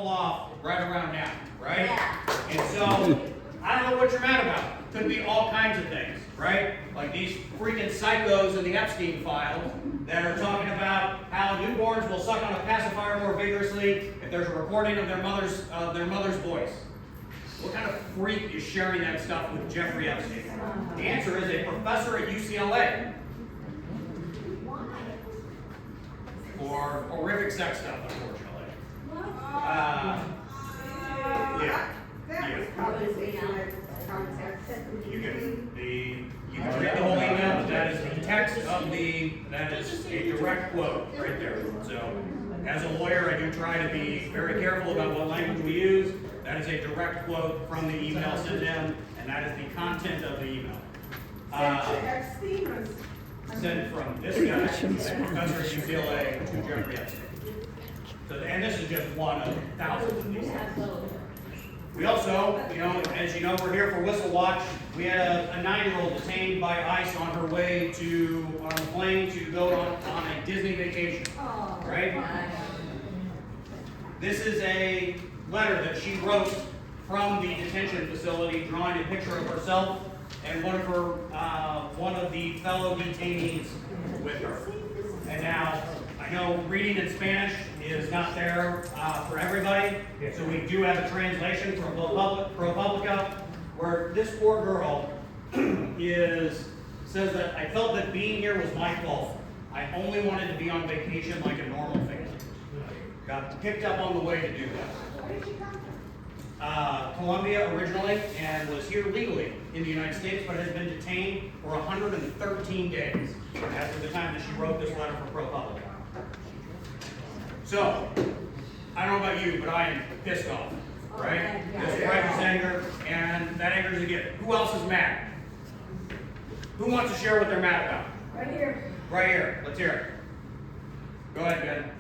fall off right around now, right? Yeah. And so, I don't know what you're mad about. Could be all kinds of things, right? Like these freaking psychos in the Epstein files that are talking about how newborns will suck on a pacifier more vigorously if there's a recording of their mother's voice. What kind of freak is sharing that stuff with Jeffrey Epstein? The answer is a professor at UCLA. For horrific sex stuff, unfortunately. Yeah. You can read the whole email, but that is the text of that is a direct quote right there. So, as a lawyer, I do try to be very careful about what language we use. That is a direct quote from the email sent in, and that is the content of the email. Sent from this guy, professor at UCLA, to Jeffrey Epstein. So, and this is just one of thousands of these things. We also, as you know, we're here for Whistle Watch. We had a 9-year-old detained by ICE on her way on a plane to go on a Disney vacation, right? This is a letter that she wrote from the detention facility, drawing a picture of herself and one of the fellow detainees with her. And now, I know reading in Spanish is not there for everybody, so we do have a translation from ProPublica, where this poor girl says that I felt that being here was my fault. I only wanted to be on vacation like a normal family. Got picked up on the way to do that. Where did she come from? Colombia originally, and was here legally in the United States, but has been detained for 113 days as of the time that she wrote this letter for ProPublica. So, I don't know about you, but I am pissed off, right? This righteous anger, and that anger is a gift. Who else is mad? Who wants to share what they're mad about? Right here. Right here. Let's hear it. Go ahead, Ben.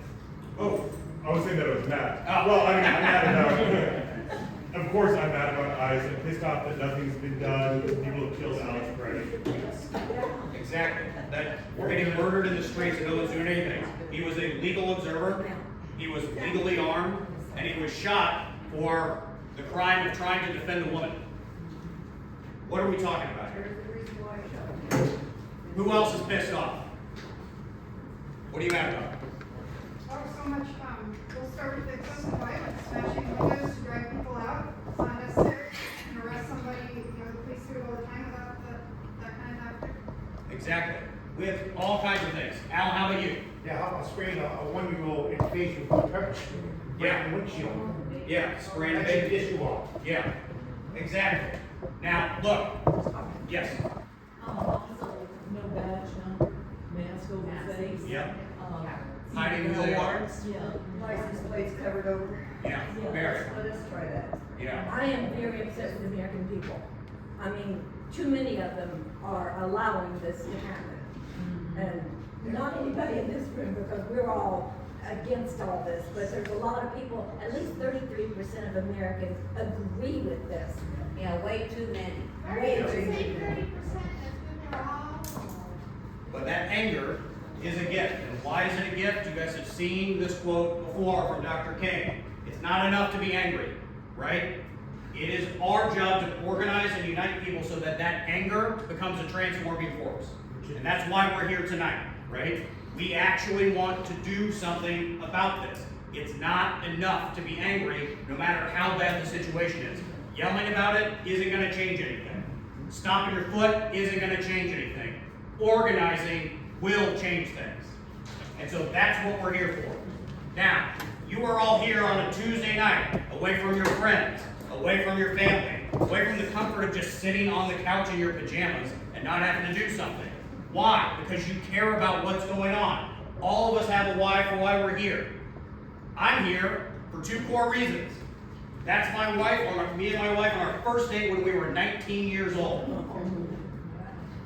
Oh, I was saying that it was mad. Oh. Well, I'm mad about Of course I'm mad about ICE. I'm pissed off that nothing's been done. People have killed Alex Gray. Exactly. That we're getting murdered in the streets and no one's doing anything. He was a legal observer. He was legally armed, and he was shot for the crime of trying to defend a woman. What are we talking about here? Who else is pissed off? What are you mad about? Oh, so much, we'll start with excessive violence, smashing windows to drive people out, it's not necessary, and arrest somebody, the police do it all the time without that kind of tactic. Exactly. We have all kinds of things. Al, how about you? Yeah, how about spraying a 1-year-old in the face with a pepper spray? Yeah. The windshield. Yeah, spraying a That should baby. piss you off. Yeah, exactly. Now, look. Yes. So no badge, no mask over the face. Yep. Hiding who they are. Yeah. License plates covered over. Yeah. Yeah. Very. Let us try that. Yeah. I am very upset with American people. I mean, too many of them are allowing this to happen. And not anybody in this room, because we're all against all this, but there's a lot of people, at least 33% of Americans agree with this. Yeah, way too many. Way Say too many. 30%, that's good for all. But that anger is a gift. And why is it a gift? You guys have seen this quote before from Dr. King. It's not enough to be angry, right? It is our job to organize and unite people so that that anger becomes a transforming force. And that's why we're here tonight, right? We actually want to do something about this. It's not enough to be angry, no matter how bad the situation is. Yelling about it isn't going to change anything. Stomping your foot isn't going to change anything. Organizing will change things. And so that's what we're here for. Now, you are all here on a Tuesday night, away from your friends, away from your family, away from the comfort of just sitting on the couch in your pajamas and not having to do something. Why? Because you care about what's going on. All of us have a why for why we're here. I'm here for 2 core reasons. That's me and my wife on our first date when we were 19 years old.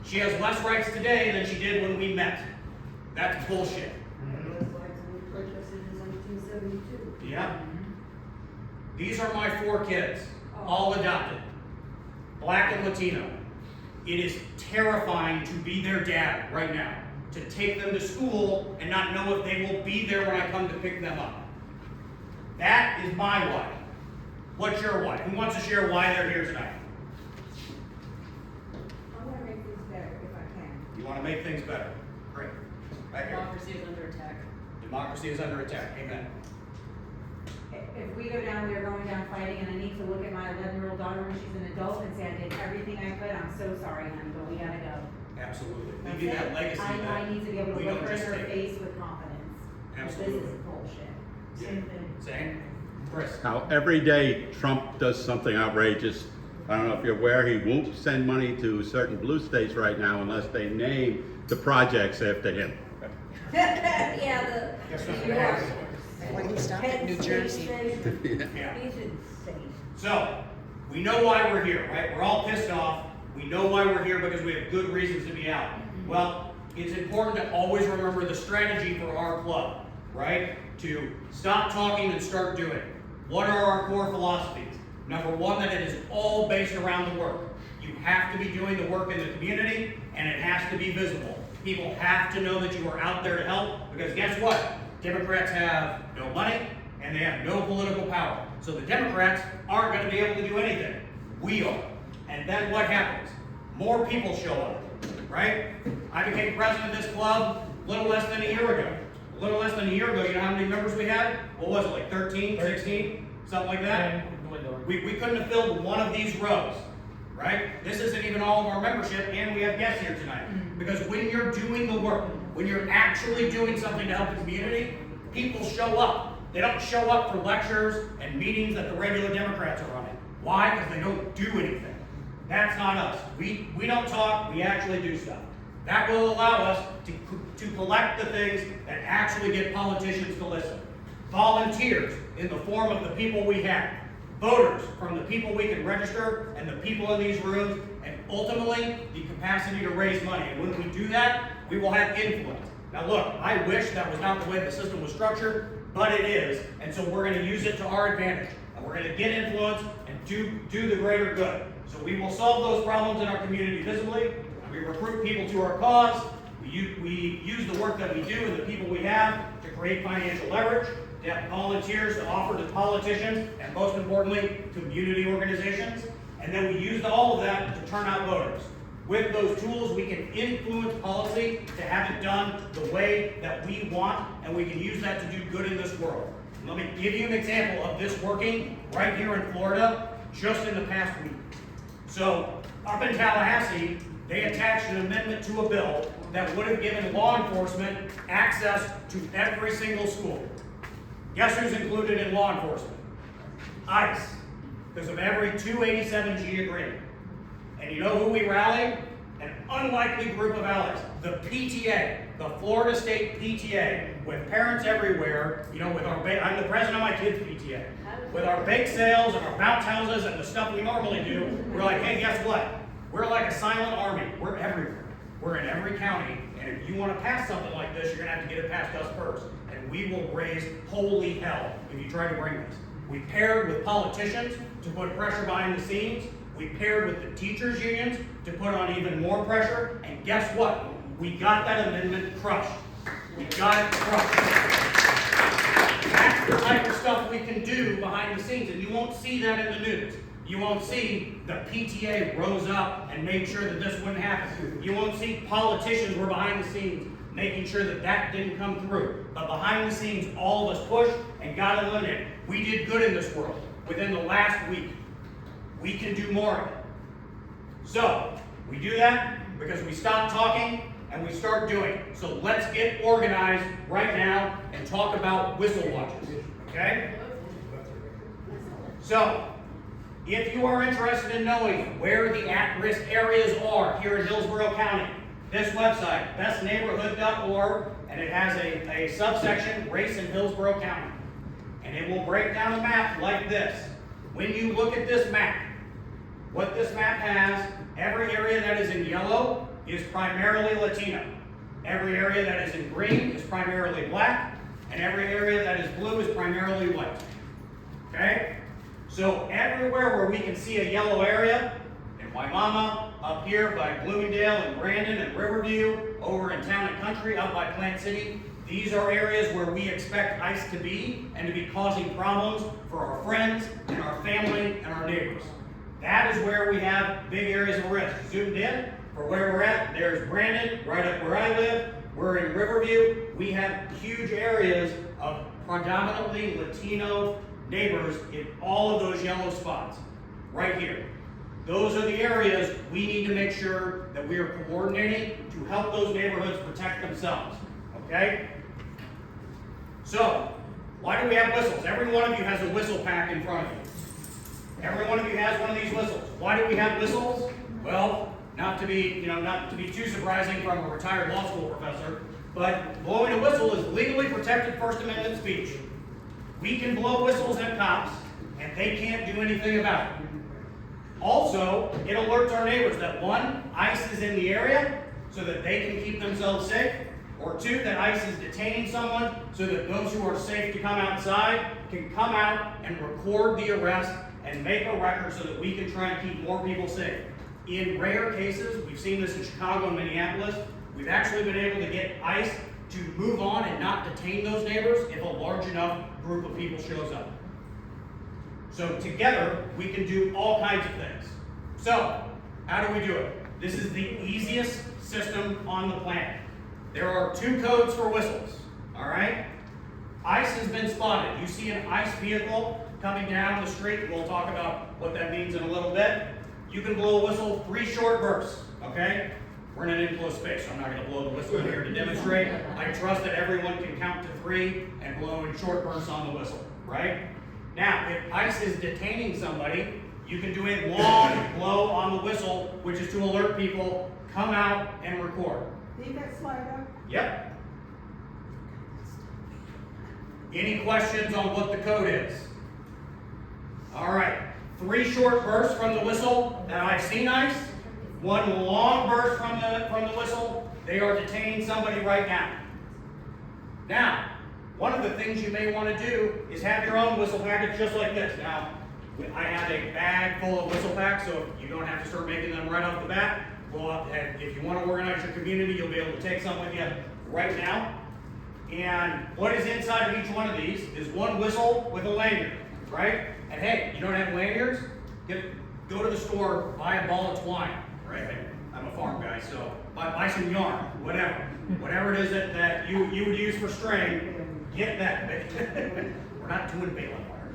She has less rights today than she did when we met. That's bullshit. Yeah. These are my 4 kids, all adopted, Black and Latino. It is terrifying to be their dad right now, to take them to school and not know if they will be there when I come to pick them up. That is my why. What's your why? Who wants to share why they're here tonight? I wanna make things better if I can. You want to make things better. Great. Right here. Democracy is under attack. Democracy is under attack. Amen. If we go down, we are going down fighting, and I need to look at my 11-year-old daughter when she's an adult and say, I did everything I could, I'm so sorry, honey, but we gotta go. Absolutely. That's Leaving that it. legacy that I need to be able to we look don't her in just her take. face with confidence. that Absolutely. This is bullshit. Same thing. Same. Chris. Now, every day Trump does something outrageous. I don't know if you're aware, he won't send money to certain blue states right now unless they name the projects after him. Yeah, Guess the what's New gonna York. happen? When he stopped at New Jersey. Yeah. He's insane. So, we know why we're here, right? We're all pissed off. We know why we're here because we have good reasons to be out. Well, it's important to always remember the strategy for our club, right? To stop talking and start doing. What are our core philosophies? Number one, that it is all based around the work. You have to be doing the work in the community, and it has to be visible. People have to know that you are out there to help, because guess what? Democrats have no money, and they have no political power. So the Democrats aren't going to be able to do anything. We are. And then what happens? More people show up, right? I became president of this club a little less than a year ago. A little less than a year ago, you know how many members we had? What was it, like 13, 16? Something like that? We couldn't have filled one of these rows, right? This isn't even all of our membership, and we have guests here tonight. Because when you're doing the work, when you're actually doing something to help the community, people show up. They don't show up for lectures and meetings that the regular Democrats are running. Why? Because they don't do anything. That's not us. We don't talk, we actually do stuff. That will allow us to collect the things that actually get politicians to listen. Volunteers in the form of the people we have. Voters from the people we can register and the people in these rooms, and ultimately the capacity to raise money. And when we do that, we will have influence. Now look, I wish that was not the way the system was structured, but it is, and so we're going to use it to our advantage. And we're going to get influence and do the greater good. So we will solve those problems in our community visibly. We recruit people to our cause. We use the work that we do and the people we have to create financial leverage, to have volunteers to offer to politicians, and most importantly, community organizations. And then we use all of that to turn out voters. With those tools, we can influence policy to have it done the way that we want, and we can use that to do good in this world. Let me give you an example of this working right here in Florida, just in the past week. So, up in Tallahassee, they attached an amendment to a bill that would have given law enforcement access to every single school. Guess who's included in law enforcement? ICE, because of every 287G agreement. And you know who we rallied? An unlikely group of allies. The PTA, the Florida State PTA, with parents everywhere, you know, with our, I'm the president of my kids' PTA. With our bake sales and our bounce houses and the stuff we normally do, we're like, hey, guess what? We're like a silent army. We're everywhere. We're in every county, and if you want to pass something like this, you're going to have to get it past us first. And we will raise holy hell if you try to bring this. We paired with politicians to put pressure behind the scenes. We paired with the teachers' unions to put on even more pressure. And guess what? We got that amendment crushed. We got it crushed. That's the type of stuff we can do behind the scenes, and you won't see that in the news. You won't see the PTA rose up and made sure that this wouldn't happen. You won't see politicians were behind the scenes making sure that that didn't come through. But behind the scenes, all of us pushed and got eliminated. We did good in this world within the last week. We can do more of it. So, we do that because we stop talking and we start doing it. So let's get organized right now and talk about whistle watches, okay? So, if you are interested in knowing where the at-risk areas are here in Hillsborough County, this website, bestneighborhood.org, and it has a subsection, Race in Hillsborough County. And it will break down a map like this. When you look at this map, what this map has, every area that is in yellow is primarily Latino. Every area that is in green is primarily black, and every area that is blue is primarily white. Okay? So everywhere where we can see a yellow area, in Waimama, up here by Bloomingdale and Brandon and Riverview, over in Town and Country, up by Plant City, These are areas where we expect ICE to be and to be causing problems for our friends and our family and our neighbors. That is where we have big areas of risk. Zoomed in, for where we're at, there's Brandon, right up where I live. We're in Riverview. We have huge areas of predominantly Latino neighbors in all of those yellow spots, right here. Those are the areas we need to make sure that we are coordinating to help those neighborhoods protect themselves, okay? So, why do we have whistles? Every one of you has a whistle pack in front of you. Every one of you has one of these whistles. Why do we have whistles? Well, not to be too surprising from a retired law school professor, but blowing a whistle is legally protected First Amendment speech. We can blow whistles at cops, and they can't do anything about it. Also, it alerts our neighbors that one, ICE is in the area so that they can keep themselves safe, or two, that ICE is detaining someone so that those who are safe to come outside can come out and record the arrest and make a record so that we can try and keep more people safe. In rare cases, we've seen this in Chicago and Minneapolis, we've actually been able to get ICE to move on and not detain those neighbors if a large enough group of people shows up. So together, we can do all kinds of things. So, how do we do it? This is the easiest system on the planet. There are 2 codes for whistles, all right? ICE has been spotted. You see an ICE vehicle coming down the street. We'll talk about what that means in a little bit. You can blow a whistle 3 short bursts, okay? We're in an enclosed space, so I'm not going to blow the whistle in here to demonstrate. I trust that everyone can count to 3 and blow in short bursts on the whistle, right? Now, if ICE is detaining somebody, you can do a long blow on the whistle, which is to alert people, come out and record. Leave that slide up. Yep. Any questions on what the code is? All right. 3 short bursts from the whistle that I've seen ICE. 1 long burst from the whistle. They are detaining somebody right now. Now, one of the things you may want to do is have your own whistle package just like this. Now, I have a bag full of whistle packs, so you don't have to start making them right off the bat. Well, and if you want to organize your community, you'll be able to take some with you right now. And what is inside of each one of these is 1 whistle with a lanyard, right? And hey, you don't have lanyards? Go to the store, buy a ball of twine, right? I'm a farm guy, so buy some yarn, whatever it is that you would use for string, get that. We're not doing baling wire.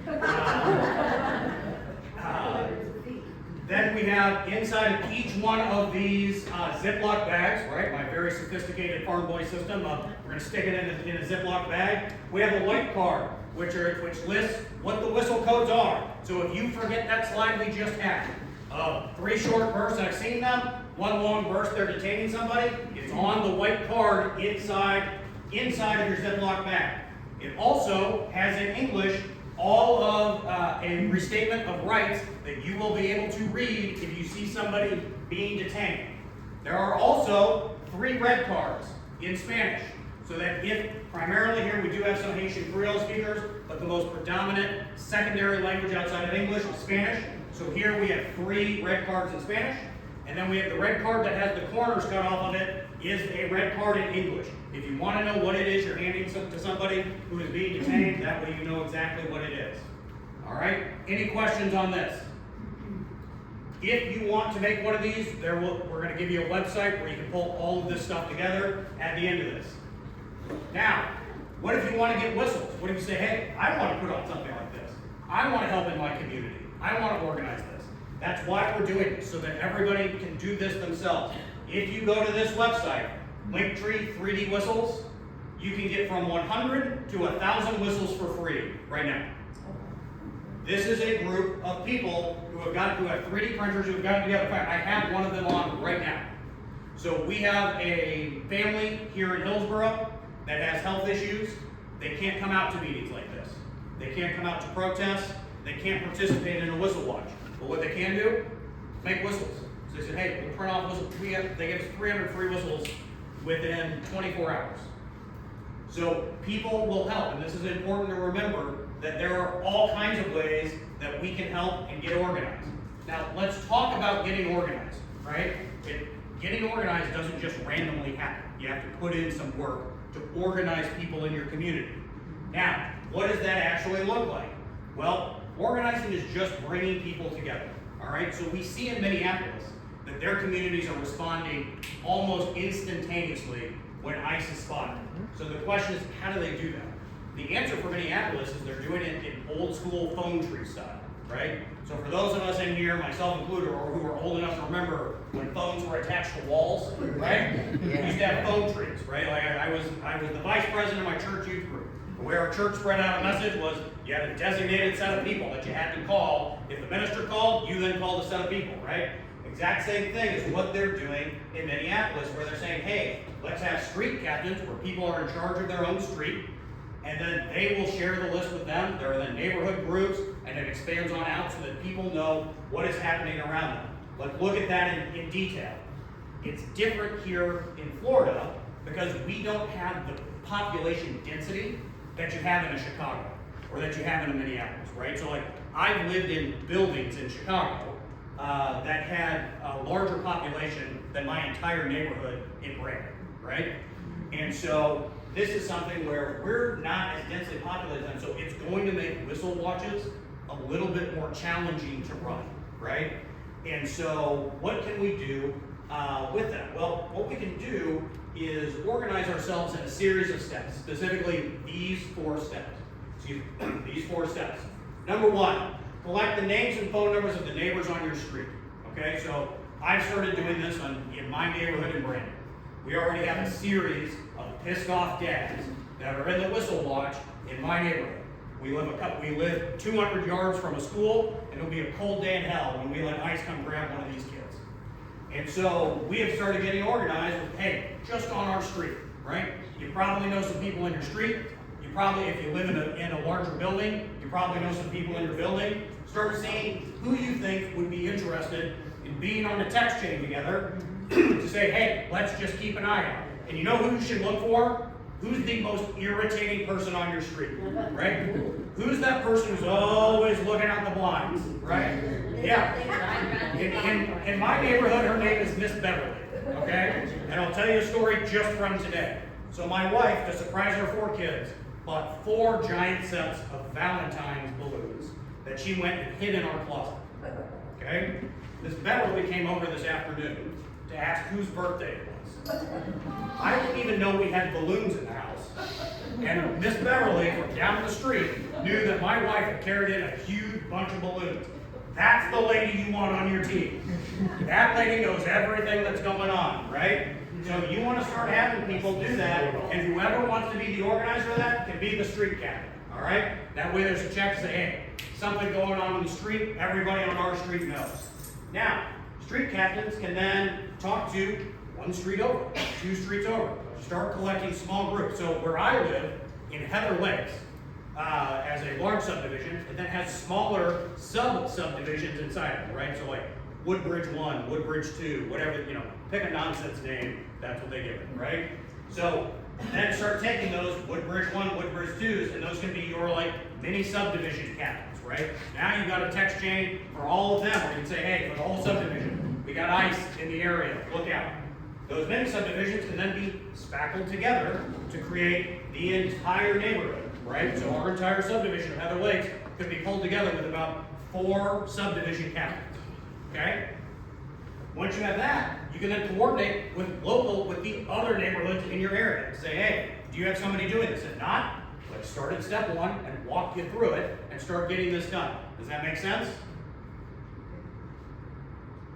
Then we have inside of each one of these Ziploc bags, right? My very sophisticated farm boy system. We're going to stick it in a Ziploc bag. We have a white card, which lists what the whistle codes are. So if you forget that slide we just had, 3 short bursts, I've seen them. 1 long burst, they're detaining somebody. It's on the white card inside of your Ziploc bag. It also has in English all of a restatement of rights that you will be able to read if you see somebody being detained. There are also 3 red cards in Spanish, so that if, primarily here we do have some Haitian Creole speakers, but the most predominant secondary language outside of English is Spanish. So here we have 3 red cards in Spanish, and then we have the red card that has the corners cut off of it is a red card in English. If you want to know what it is you're handing to somebody who is being detained, that way you know exactly what it is. All right? Any questions on this? If you want to make one of these, we're going to give you a website where you can pull all of this stuff together at the end of this. Now, what if you want to get whistles? What if you say, hey, I want to put on something like this. I want to help in my community. I want to organize this. That's why we're doing this, so that everybody can do this themselves. If you go to this website, Linktree 3D Whistles, you can get from 100 to 1,000 whistles for free right now. This is a group of people who have 3D printers who have gotten together. In fact, I have one of them on right now. So we have a family here in Hillsborough that has health issues. They can't come out to meetings like this. They can't come out to protest. They can't participate in a whistle watch. But what they can do, make whistles. So they said, hey, we'll print off whistles. They give us 300 free whistles within 24 hours. So people will help, and this is important to remember that there are all kinds of ways that we can help and get organized. Now, let's talk about getting organized, right? Getting organized doesn't just randomly happen. You have to put in some work to organize people in your community. Now, what does that actually look like? Well, organizing is just bringing people together, all right? So we see in Minneapolis that their communities are responding almost instantaneously when ICE is spotted. So the question is, how do they do that? The answer for Minneapolis is they're doing it in old school phone tree style, right? So for those of us in here, myself included, or who are old enough to remember when phones were attached to walls, right? We used to have phone trees, right? Like I was the vice president of my church youth group. The way our church spread out a message was you had a designated set of people that you had to call. If the minister called, you then called a set of people, right? Exact same thing is what they're doing in Minneapolis, where they're saying, hey, let's have street captains where people are in charge of their own street, and then they will share the list with them. There are then neighborhood groups, and it expands on out so that people know what is happening around them. Let's look at that in detail. It's different here in Florida because we don't have the population density that you have in a Chicago or that you have in a Minneapolis, right? So like I've lived in buildings in Chicago that had a larger population than my entire neighborhood in Brandon, right? And so this is something where we're not as densely populated, and so it's going to make whistle watches a little bit more challenging to run, right? And so what can we do with that? Well, what we can do is organize ourselves in a series of steps, specifically these 4 steps. These 4 steps. Number 1, collect the names and phone numbers of the neighbors on your street. Okay, so I've started doing this in my neighborhood in Brandon. We already have a series of pissed off dads that are in the whistle watch in my neighborhood. We live 200 yards from a school, and it'll be a cold day in hell when we let ICE come grab one of these kids. And so we have started getting organized with, hey, just on our street, right? You probably know some people in your street. You probably, if you live in a larger building, you probably know some people in your building. Start seeing who you think would be interested in being on the text chain together to say, hey, let's just keep an eye out. And you know who you should look for? Who's the most irritating person on your street, right? Who's that person who's always looking out the blinds, right? Yeah. In my neighborhood, her name is Miss Beverly, okay? And I'll tell you a story just from today. So my wife, to surprise her 4 kids, bought 4 giant sets of Valentine's balloons that she went and hid in our closet, okay? Miss Beverly came over this afternoon to ask whose birthday it was. I didn't even know we had balloons in the house. And Miss Beverly from down the street knew that my wife had carried in a huge bunch of balloons. That's the lady you want on your team. That lady knows everything that's going on, right? So you want to start having people do that, and whoever wants to be the organizer of that can be the street captain, all right? That way there's a check to say, hey, something going on in the street, everybody on our street knows. Now, street captains can then talk to 1 street over, 2 streets over, start collecting small groups. So where I live, in Heather Lakes, as a large subdivision, it then has smaller subdivisions inside of it, right? So like Woodbridge 1, Woodbridge 2, whatever, pick a nonsense name, that's what they give it, right? So then start taking those Woodbridge 1, Woodbridge 2s, and those can be your like mini subdivision captains, right? Now you've got a text chain for all of them where you can say, hey, for the whole subdivision, we got ICE in the area, look out. Those mini subdivisions can then be spackled together to create the entire neighborhood, right? So our entire subdivision of Heather Lakes could be pulled together with about 4 subdivision captains, okay? Once you have that, you can then coordinate with the other neighborhoods in your area. Say, hey, do you have somebody doing this? If not, let's start at step 1 and walk you through it and start getting this done. Does that make sense?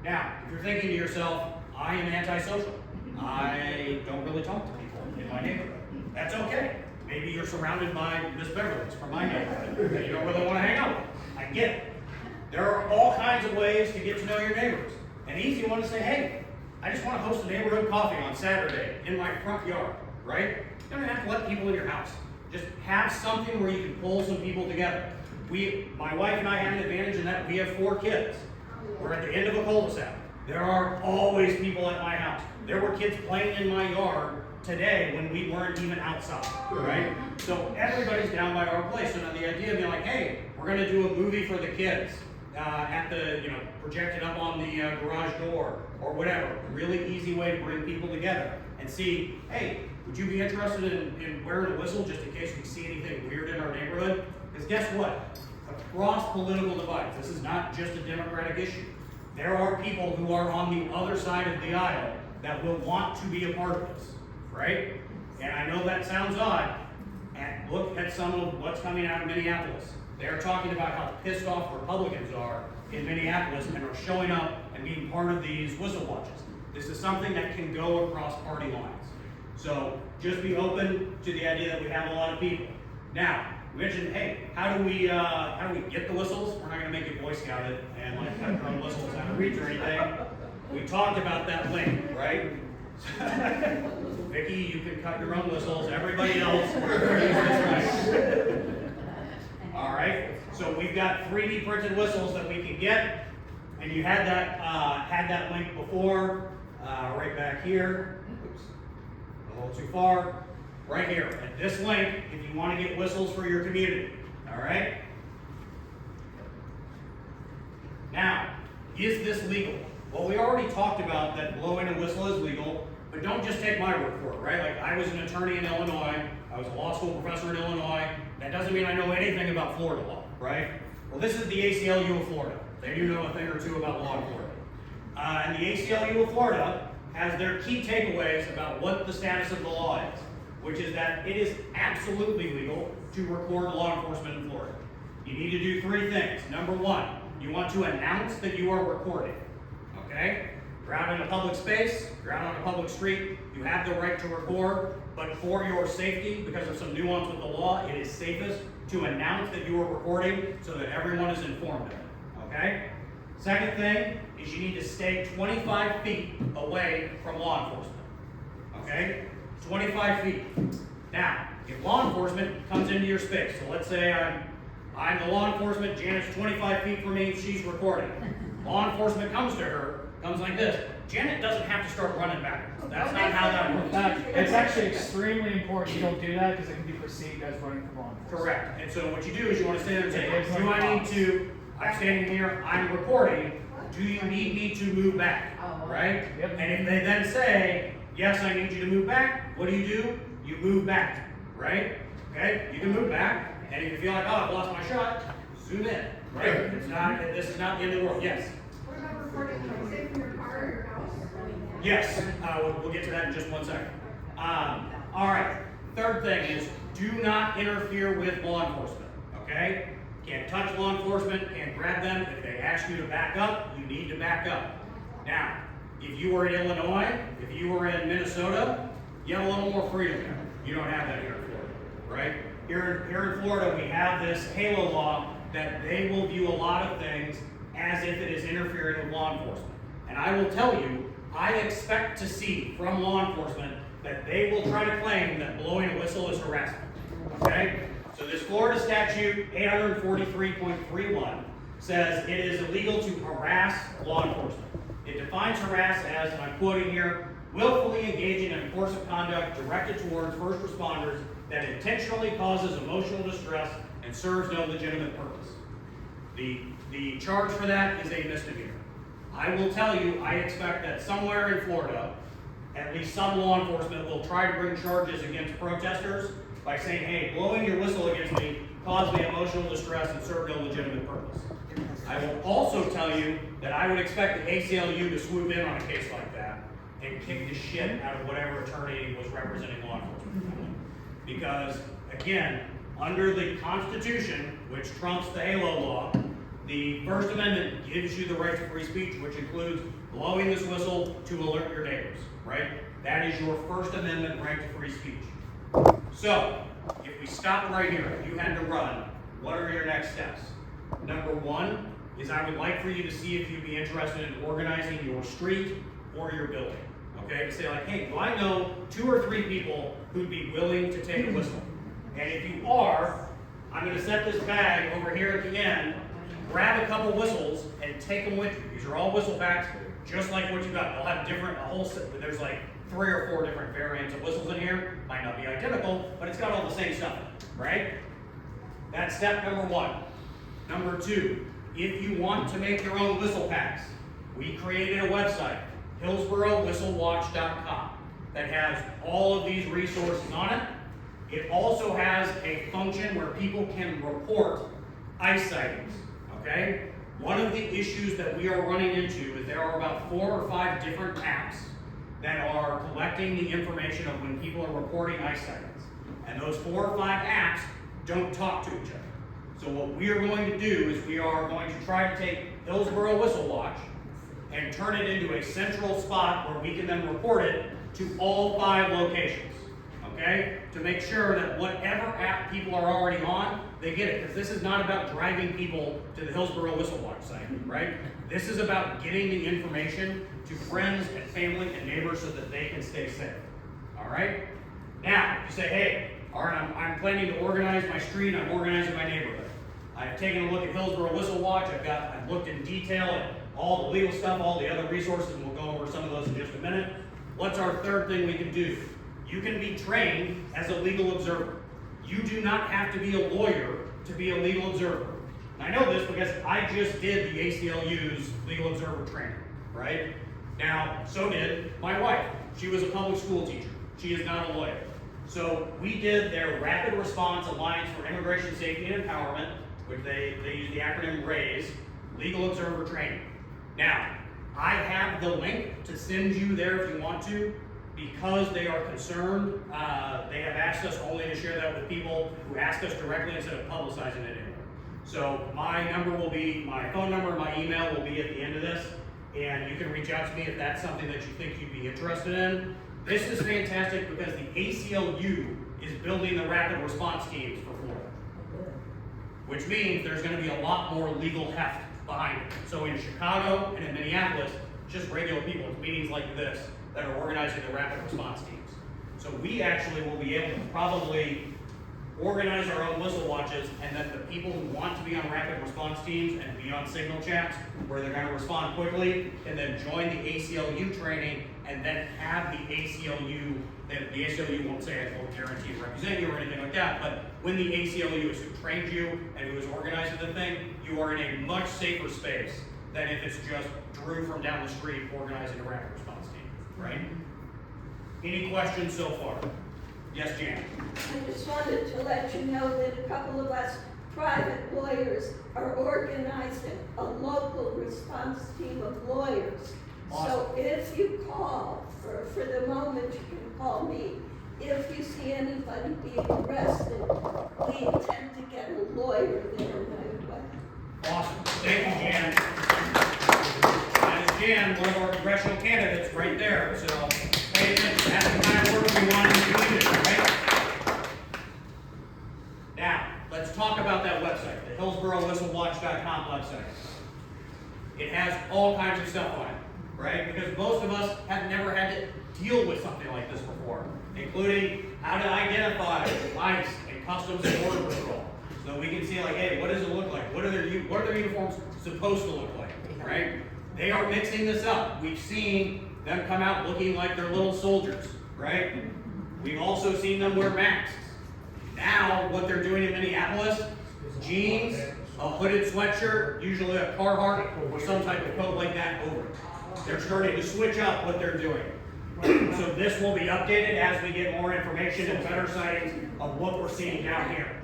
Now, if you're thinking to yourself, I am antisocial. I don't really talk to people in my neighborhood. That's okay. Maybe you're surrounded by Miss Beverly's from my neighborhood that you don't really want to hang out with. I get it. There are all kinds of ways to get to know your neighbors. An easy one is say, hey, I just want to host a neighborhood coffee on Saturday in my front yard, right? You don't have to let people in your house. Just have something where you can pull some people together. My wife and I have an advantage in that we have 4 kids. We're at the end of a cul-de-sac. There are always people at my house. There were kids playing in my yard today when we weren't even outside, right? So everybody's down by our place. So now the idea of being like, hey, we're going to do a movie for the kids projected up on the garage door or whatever. Really easy way to bring people together and see, hey, Would you be interested in wearing a whistle just in case we see anything weird in our neighborhood? Because guess what? Across political divides, this is not just a Democratic issue. There are people who are on the other side of the aisle that will want to be a part of this, right? And I know that sounds odd. And look at some of what's coming out of Minneapolis. They're talking about how pissed off Republicans are in Minneapolis and are showing up and being part of these whistle watches. This is something that can go across party lines. So just be open to the idea that we have a lot of people. Now, we mentioned, hey, how do we get the whistles? We're not gonna make you Boy Scout it and like cut your own whistles out of reach or anything. We talked about that link, right? Vicky, you can cut your own whistles. Everybody else, we're gonna use this link. All right. So we've got 3D printed whistles that we can get, and you had that link before, right back here. Oops, a little too far. Right here at this link, if you want to get whistles for your community. All right. Now, is this legal? Well, we already talked about that blowing a whistle is legal, but don't just take my word for it, right? Like, I was an attorney in Illinois, I was a law school professor in Illinois. That doesn't mean I know anything about Florida law, right? Well, this is the ACLU of Florida. They do know a thing or two about law in Florida. And the ACLU of Florida has their key takeaways about what the status of the law is, which is that it is absolutely legal to record law enforcement in Florida. You need to do 3 things. Number 1, you want to announce that you are recording, okay? You're out in a public space, you're out on a public street, you have the right to record, but for your safety, because of some nuance with the law, it is safest to announce that you are recording so that everyone is informed of it, okay? Second thing is you need to stay 25 feet away from law enforcement, okay? 25 feet. Now, if law enforcement comes into your space, so let's say I'm the law enforcement, Janet's 25 feet from me, she's recording. Law enforcement comes to her, comes like this. Janet doesn't have to start running backwards. That's not how that works. It's actually extremely important you don't do that because it can be perceived as running from law enforcement. Correct. And so what you do is you want to stand there and say, do I need to, I'm standing here, I'm recording, do you need me to move back? Right? Yep. And if they then say, yes, I need you to move back, what do? You move back, right? Okay? You can move back, and if you feel like, oh, I've lost my shot, zoom in, right? This is not the end of the world. Yes? What about recording, like, say from your car or your house? Yes, we'll get to that in just 1 second. All right, third thing is do not interfere with law enforcement, okay? Can't touch law enforcement, can't grab them. If they ask you to back up, you need to back up. Now, if you were in Illinois, if you were in Minnesota, you have a little more freedom there. You don't have that here in Florida, right? Here in Florida, we have this HALO law that they will view a lot of things as if it is interfering with law enforcement. And I will tell you, I expect to see from law enforcement that they will try to claim that blowing a whistle is harassment, okay? So this Florida statute 843.31 says it is illegal to harass law enforcement. It defines harass as, and I'm quoting here, willfully engaging in a course of conduct directed towards first responders that intentionally causes emotional distress and serves no legitimate purpose. The charge for that is a misdemeanor. I will tell you, I expect that somewhere in Florida, at least some law enforcement will try to bring charges against protesters by saying, hey, blowing your whistle against me caused me emotional distress and served no legitimate purpose. I will also tell you that I would expect the ACLU to swoop in on a case like that and kick the shit out of whatever attorney was representing law enforcement. Because, again, under the Constitution, which trumps the HALO law, the First Amendment gives you the right to free speech, which includes blowing this whistle to alert your neighbors, right? That is your First Amendment right to free speech. So, if we stop right here, if you had to run, what are your next steps? Number 1 is I would like for you to see if you'd be interested in organizing your street or your building, okay? To say like, hey, do I know 2 or 3 people who'd be willing to take a whistle? And if you are, I'm gonna set this bag over here at the end, grab a couple whistles and take them with you. These are all whistle packs, just like what you got. They'll have different, there's like 3 or 4 different variants of whistles in here. Might not be identical, but it's got all the same stuff, right? That's step number 1. Number 2, if you want to make your own whistle packs, we created a website, HillsboroWhistleWatch.com. that has all of these resources on it. It also has a function where people can report ICE sightings, okay? One of the issues that we are running into is there are about 4 or 5 different apps that are collecting the information of when people are reporting ICE sightings. And those 4 or 5 apps don't talk to each other. So what we are going to do is we are going to try to take Hillsborough Whistle Watch and turn it into a central spot where we can then report it to all 5 locations, okay? To make sure that whatever app people are already on, they get it. Because this is not about driving people to the Hillsborough Whistle Watch site, right? This is about getting the information to friends and family and neighbors so that they can stay safe, all right? Now, you say, hey, all right, I'm planning to organize my street, I'm organizing my neighborhood. I've taken a look at Hillsborough Whistle Watch, I've looked in detail at all the legal stuff, all the other resources, and we'll go over some of those in just a minute. What's our third thing we can do? You can be trained as a legal observer. You do not have to be a lawyer to be a legal observer. And I know this because I just did the ACLU's legal observer training, right? Now, so did my wife. She was a public school teacher. She is not a lawyer. So we did their Rapid Response Alliance for Immigration Safety and Empowerment, which they use the acronym RAISE, legal observer training. Now, I have the link to send you there if you want to, because they are concerned. They have asked us only to share that with people who ask us directly instead of publicizing it anywhere. So my number will be, my phone number, my email will be at the end of this, and you can reach out to me if that's something that you think you'd be interested in. This is fantastic because the ACLU is building the rapid response teams for Florida, which means there's going to be a lot more legal heft behind it. So in Chicago and in Minneapolis, just regular people, it's meetings like this that are organizing the rapid response teams. So we actually will be able to probably organize our own whistle watches, and then the people who want to be on rapid response teams and be on signal chats where they're going to respond quickly and then join the ACLU training and then have the ACLU, the ACLU won't say it will guarantee to represent you or anything like that, but when the ACLU is who trained you and who is organizing the thing, you are in a much safer space than if it's just Drew from down the street organizing a rapid response team, right? Any questions so far? Yes, Jan? I just wanted to let you know that a couple of us private lawyers are organizing a local response team of lawyers. Awesome. So if you call, for the moment you can call me, if you see anybody being arrested, we intend to get a lawyer there right away. Awesome. Thank you, Jan. That is Jan, one of our congressional candidates right there. So pay attention. That's the kind of work we want in the community, right? Now, let's talk about that website, the HillsboroughWhistleWatch.com website. It has all kinds of stuff on it, right? Because most of us have never had to deal with something like this before, including how to identify ICE and Customs and Border Patrol. So we can see, like, hey, what does it look like? What are their uniforms supposed to look like, right? They are mixing this up. We've seen them come out looking like they're little soldiers, right? We've also seen them wear masks. Now, what they're doing in Minneapolis, jeans, a hooded sweatshirt, usually a Carhartt or some type of coat like that over it. They're starting to switch up what they're doing. So this will be updated as we get more information and better sightings of what we're seeing down here.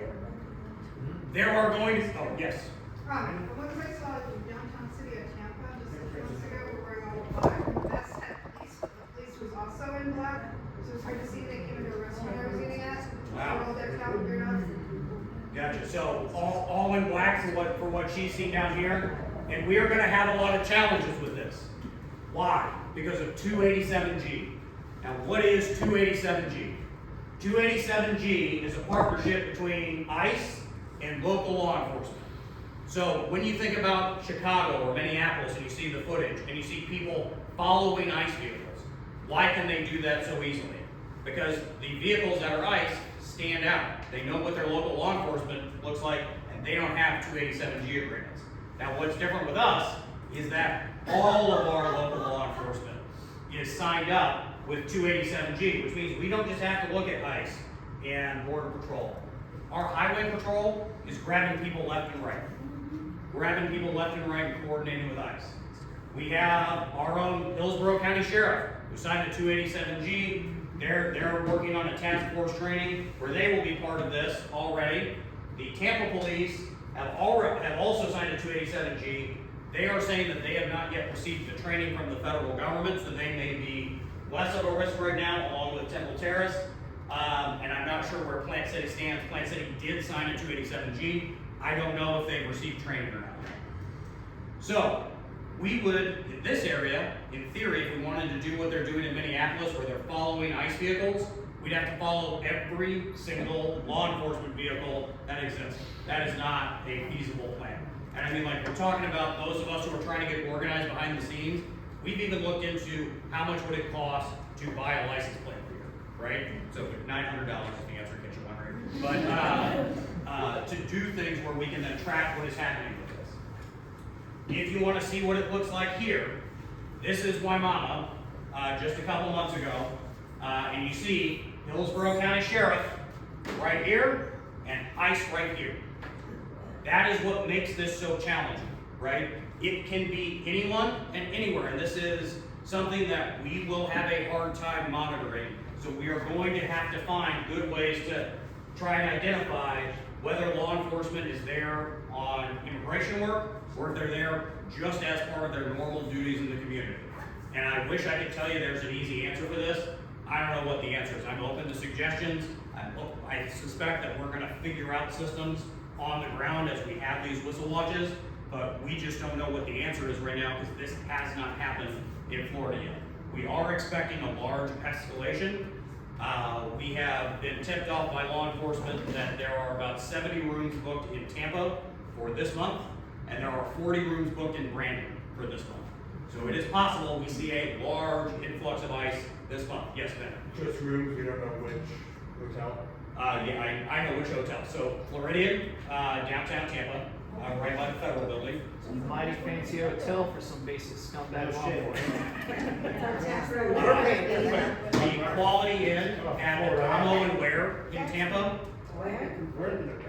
There are going to, oh, yes. The ones I saw in downtown city of Tampa just a few months ago were wearing all black, and that's had police, but the police was also in black. So it was hard to see, they came into a restaurant I was eating at. Wow. All their cow geared up. Gotcha. So all in black for what she's seen down here. And we are going to have a lot of challenges with this. Why? Because of 287G. Now, what is 287G? 287G is a partnership between ICE and local law enforcement. So when you think about Chicago or Minneapolis and you see the footage and you see people following ICE vehicles, why can they do that so easily? Because the vehicles that are ICE stand out. They know what their local law enforcement looks like, and they don't have 287G agreements. Now, what's different with us is that all of our local law enforcement is signed up with 287G, which means we don't just have to look at ICE and Border Patrol. Our highway patrol is grabbing people left and right. Grabbing people left and right and coordinating with ICE. We have our own Hillsborough County Sheriff who signed a 287G They're working on a task force training where they will be part of this already. The Tampa police have also signed a 287G. They are saying that they have not yet received the training from the federal government, so they may be less of a risk right now, along with Temple Terrace. And I'm not sure where Plant City stands. Plant City did sign a 287G. I don't know if they've received training or not. So, we would, in this area, in theory, if we wanted to do what they're doing in Minneapolis, where they're following ICE vehicles, we'd have to follow every single law enforcement vehicle that exists. That is not a feasible plan. And I mean, like, we're talking about those of us who are trying to get organized behind the scenes. We've even looked into how much would it cost to buy a license plate for you, right? So $900 is the answer, in case you're wondering. But to do things where we can then track what is happening with this. If you want to see what it looks like here, this is Waimama, just a couple months ago. And you see Hillsborough County Sheriff right here and ICE right here. That is what makes this so challenging, right? It can be anyone and anywhere, and this is something that we will have a hard time monitoring. So we are going to have to find good ways to try and identify whether law enforcement is there on immigration work or if they're there just as part of their normal duties in the community. And I wish I could tell you there's an easy answer for this. I don't know what the answer is. I'm open to suggestions. I suspect that we're gonna figure out systems on the ground as we have these whistle watches, but we just don't know what the answer is right now because this has not happened in Florida yet. We are expecting a large escalation. We have been tipped off by law enforcement that there are about 70 rooms booked in Tampa for this month, and there are 40 rooms booked in Brandon for this month. So it is possible we see a large influx of ICE this month. Yes, Ben? Just rooms, we don't know which hotel. Yeah, I know which hotel. So Floridian, downtown Tampa, right by the federal building. It's a mighty fancy hotel for some basic scumbag law enforcement. The Quality Inn at Como and Ware in Tampa.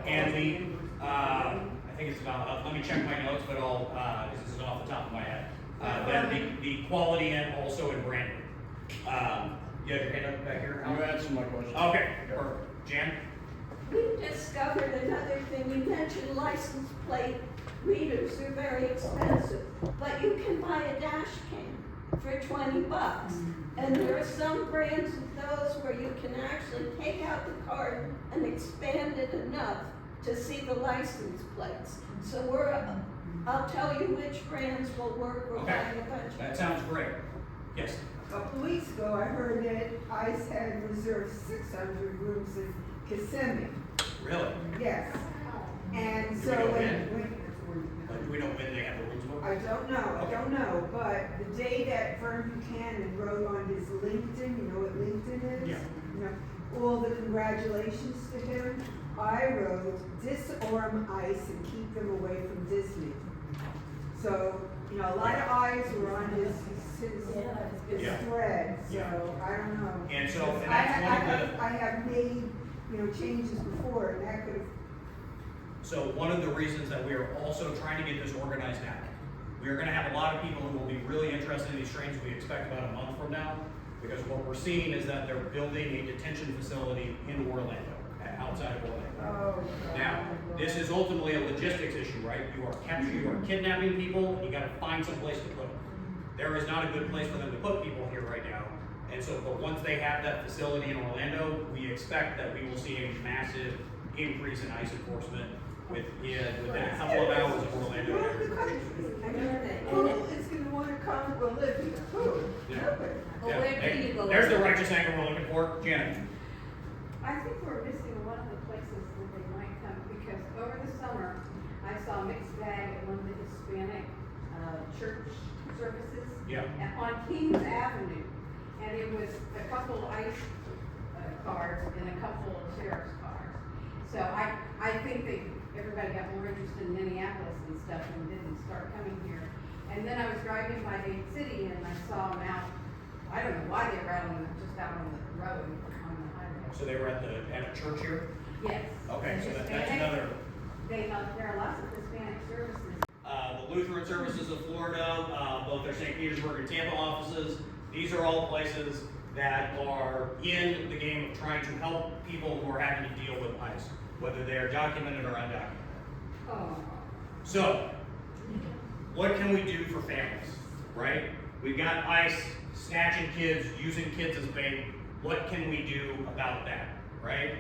And the, I think it's about, let me check my notes, but I'll, this is off the top of my head. Then the Quality Inn also in Brandon. You have your hand up back here? You answered my question. Okay, perfect. Jan? We discovered another thing. You mentioned license plate readers are very expensive, but you can buy a dash cam for $20. And there are some brands of those where you can actually take out the card and expand it enough to see the license plates. So I'll tell you which brands will work. We're buying a bunch of That sounds great. Yes? A couple weeks ago, I heard that ICE had reserved 600 rooms in Kissimmee. Really? Yes. And Do so we know when Do we know when they have the rooms booked? I don't know, but the day that Vern Buchanan wrote on his LinkedIn, you know what LinkedIn is? Yeah. You know, all the congratulations to him, I wrote, disarm ICE and keep them away from Disney. So, you know, a lot of eyes were on his Yeah. thread, so Yeah. I don't know. And so, and I that's one of the, I have made, you know, changes before, and that could have. so one of the reasons that we are also trying to get this organized now, we are gonna have a lot of people who will be really interested in these trains, we expect about a month from now, because what we're seeing is that they're building a detention facility in Orlando, outside of Orlando. Oh, Now, this is ultimately a logistics issue, right? You are kidnapping people, you gotta find some place to put them. There is not a good place for them to put people here right now. And so, but once they have that facility in Orlando, we expect that we will see a massive increase in ICE enforcement within a couple of hours of Orlando. Who is gonna wanna come and live here? Who? Yeah. Nobody. Well, where do you go? There's the righteous anger we're looking for. Janet? I think we're missing one of the places that they might come, because over the summer, I saw a mixed bag at one of the Hispanic, church services. Yeah. On Kings Avenue, and it was a couple ICE, cars and a couple of sheriff's cars. So I think everybody got more interested in Minneapolis and stuff and didn't start coming here. And then I was driving by Dade City and I saw them out, I don't know why they were out just out on the road, on the highway. So they were at a church here? Yes. Okay, so that's Hispanic. another. There are lots of Hispanic services. The Lutheran Services of Florida, both their St. Petersburg and Tampa offices, these are all places that are in the game of trying to help people who are having to deal with ICE, whether they are documented or undocumented. Oh. So, what can we do for families, right? We've got ICE snatching kids, using kids as bait. What can we do about that, right?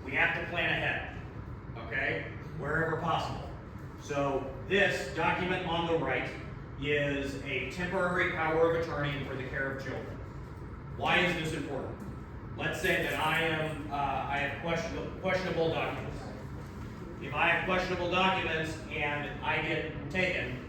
We have to plan ahead, okay? Wherever possible. So this document on the right is a temporary power of attorney for the care of children. Why is this important? Let's say that I have questionable documents. If I have questionable documents and I get taken,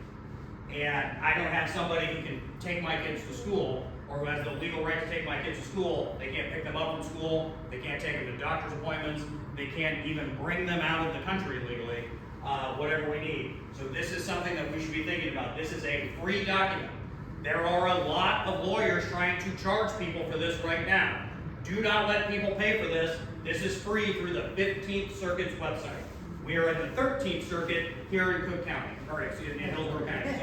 and I don't have somebody who can take my kids to school, or who has the legal right to take my kids to school, they can't pick them up from school, they can't take them to doctor's appointments, they can't even bring them out of the country legally, whatever we need. So this is something that we should be thinking about. This is a free document. There are a lot of lawyers trying to charge people for this right now. Do not let people pay for this. This is free through the 15th Circuit's website. We are at the 13th Circuit here in Cook County, or excuse me, in Hillsborough County.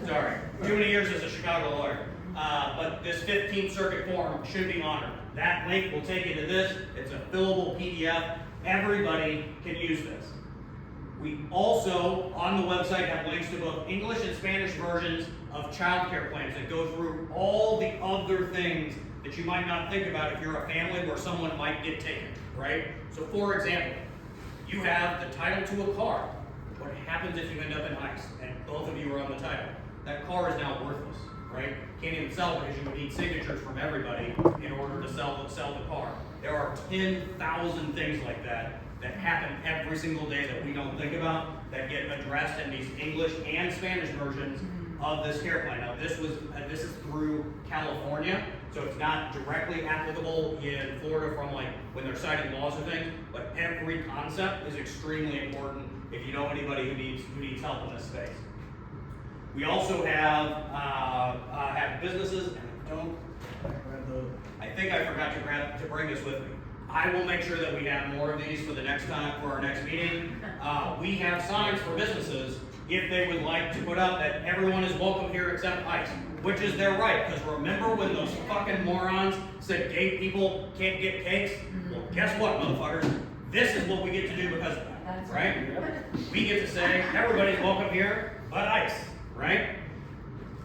Sorry, too many years as a Chicago lawyer. But this 15th Circuit form should be honored. That link will take you to this. It's a fillable PDF. Everybody can use this. We also, on the website, have links to both English and Spanish versions of child care plans that go through all the other things that you might not think about if you're a family where someone might get taken, right? So for example, you have the title to a car. What happens if you end up in ICE and both of you are on the title? That car is now worthless, right? Can't even sell it because you would need signatures from everybody in order to sell the car. There are 10,000 things like that that happen every single day that we don't think about that get addressed in these English and Spanish versions of this care plan. Now this is through California, so it's not directly applicable in Florida from like when they're citing laws or things, but every concept is extremely important if you know anybody who needs help in this space. We also have businesses, and I think I forgot to bring this with me. I will make sure that we have more of these for the next time, for our next meeting. We have signs for businesses if they would like to put up that everyone is welcome here except ICE, which is their right, because remember when those fucking morons said gay people can't get cakes? Well, guess what, motherfuckers? This is what we get to do because of that, right? We get to say everybody's welcome here but ICE, right?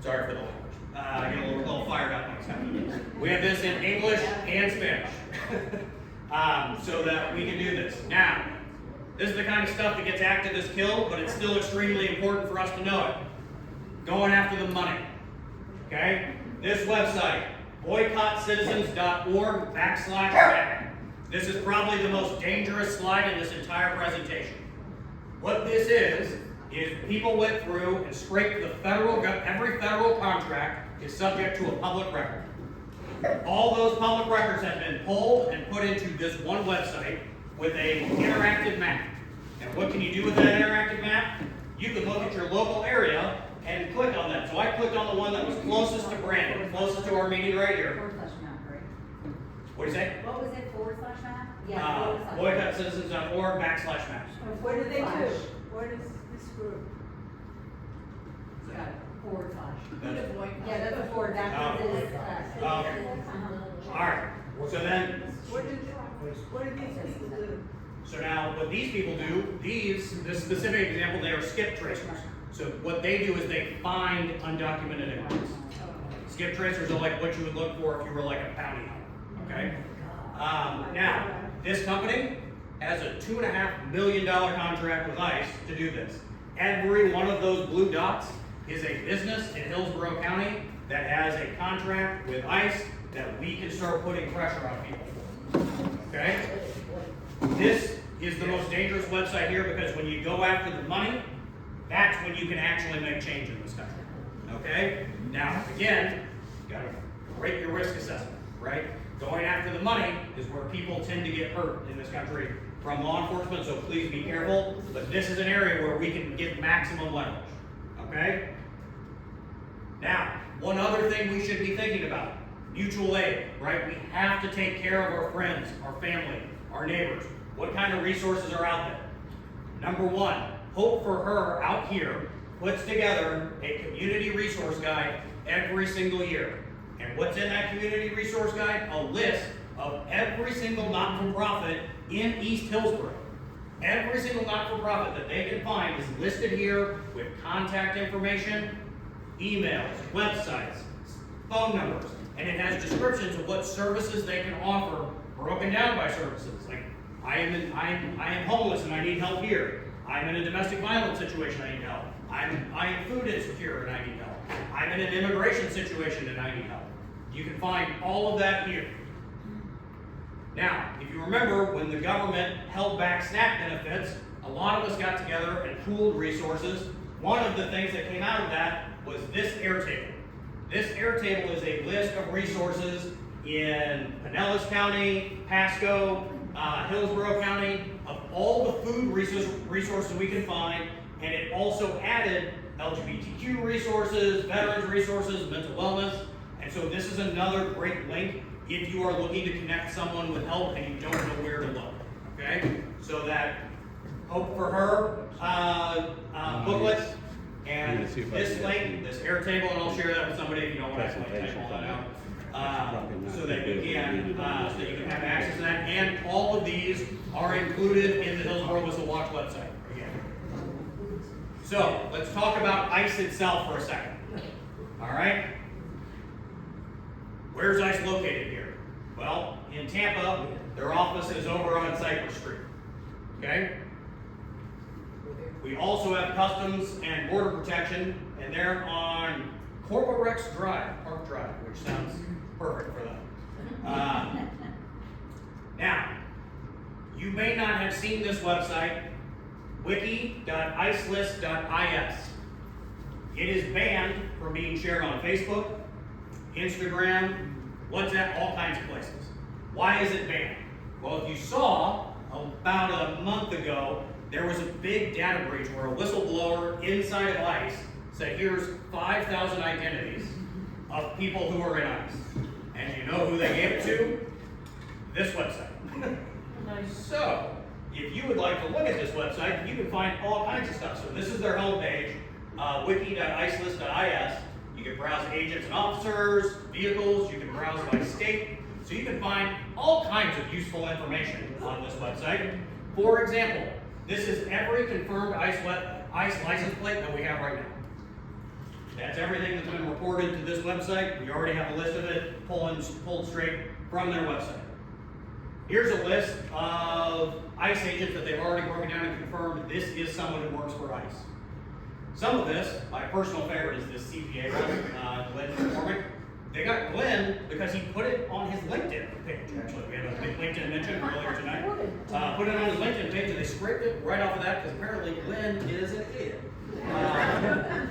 Sorry for the language. I get a little fired up next time. We have this in English and Spanish. So that we can do this. Now, this is the kind of stuff that gets acted as kill, but it's still extremely important for us to know it. Going after the money. Okay? This website, boycottcitizens.org/ban. This is probably the most dangerous slide in this entire presentation. What this is people went through and scraped every federal contract is subject to a public record. All those public records have been pulled and put into this one website with an interactive map. And what can you do with that interactive map? You can look at your local area and click on that. So I clicked on the one that was closest to Brandon, closest to our meeting right here. /map, right? What do you say? What was it, /map? Yeah. boycottcitizens.org/maps. What do they do? What is this group? Got it, /. That's- Yeah, that's a forward, that's Oh. what it is. Okay. All right. So then, What do these people do? so now what these people do, this specific example, they are skip tracers. So what they do is they find undocumented immigrants. Skip tracers are like what you would look for if you were like a bounty hunter. Okay. Now, this company has a $2.5 million contract with ICE to do this. Every one of those blue dots is a business in Hillsborough County that has a contract with ICE that we can start putting pressure on people for. Okay? This is the most dangerous website here because when you go after the money, that's when you can actually make change in this country. Okay? Now, again, you gotta rate your risk assessment, right? Going after the money is where people tend to get hurt in this country from law enforcement, so please be careful. But this is an area where we can get maximum leverage. Okay? Now, one other thing we should be thinking about, mutual aid, right? We have to take care of our friends, our family, our neighbors. What kind of resources are out there? Number one, Hope for Her out here puts together a community resource guide every single year. And what's in that community resource guide? A list of every single not-for-profit in East Hillsborough. Every single not-for-profit that they can find is listed here with contact information, emails, websites, phone numbers, and it has descriptions of what services they can offer, broken down by services. Like, I am homeless and I need help here. I'm in a domestic violence situation, I need help. I am food insecure and I need help. I'm in an immigration situation and I need help. You can find all of that here. Now, if you remember, when the government held back SNAP benefits, a lot of us got together and pooled resources. One of the things that came out of that was this Airtable. This Airtable is a list of resources in Pinellas County, Pasco, Hillsborough County, of all the food resources we can find, and it also added LGBTQ resources, veterans resources, mental wellness, and so this is another great link if you are looking to connect someone with help and you don't know where to look, okay? So that Hope for Her booklet, and this link, this Airtable, and I'll share that with somebody if you don't want to type all that out, so that you can have access to that. And all of these are included in the Hillsborough Whistle Watch website. Again. So let's talk about ICE itself for a second. All right. Where's ICE located here? Well, in Tampa, their office is over on Cypress Street. Okay. We also have Customs and Border Protection, and they're on Corporex Drive, Park Drive, which sounds perfect for them. Now, you may not have seen this website, wiki.icelist.is. It is banned from being shared on Facebook, Instagram, WhatsApp, all kinds of places. Why is it banned? Well, if you saw about a month ago, there was a big data breach where a whistleblower inside of ICE said, here's 5,000 identities of people who are in ICE. And you know who they gave it to? This website. So, if you would like to look at this website, you can find all kinds of stuff. So this is their homepage, wiki.icelist.is. You can browse agents and officers, vehicles, you can browse by state. So you can find all kinds of useful information on this website. For example, this is every confirmed ICE license plate that we have right now. That's everything that's been reported to this website. We already have a list of it pulled straight from their website. Here's a list of ICE agents that they've already broken down and confirmed this is someone who works for ICE. Some of this, my personal favorite is this CPA one, Glenn McCormick. They got Glenn because he put it on his LinkedIn page, actually. We had a big LinkedIn mention earlier tonight. Put it on his LinkedIn page and they scraped it right off of that because apparently Glenn is an idiot. And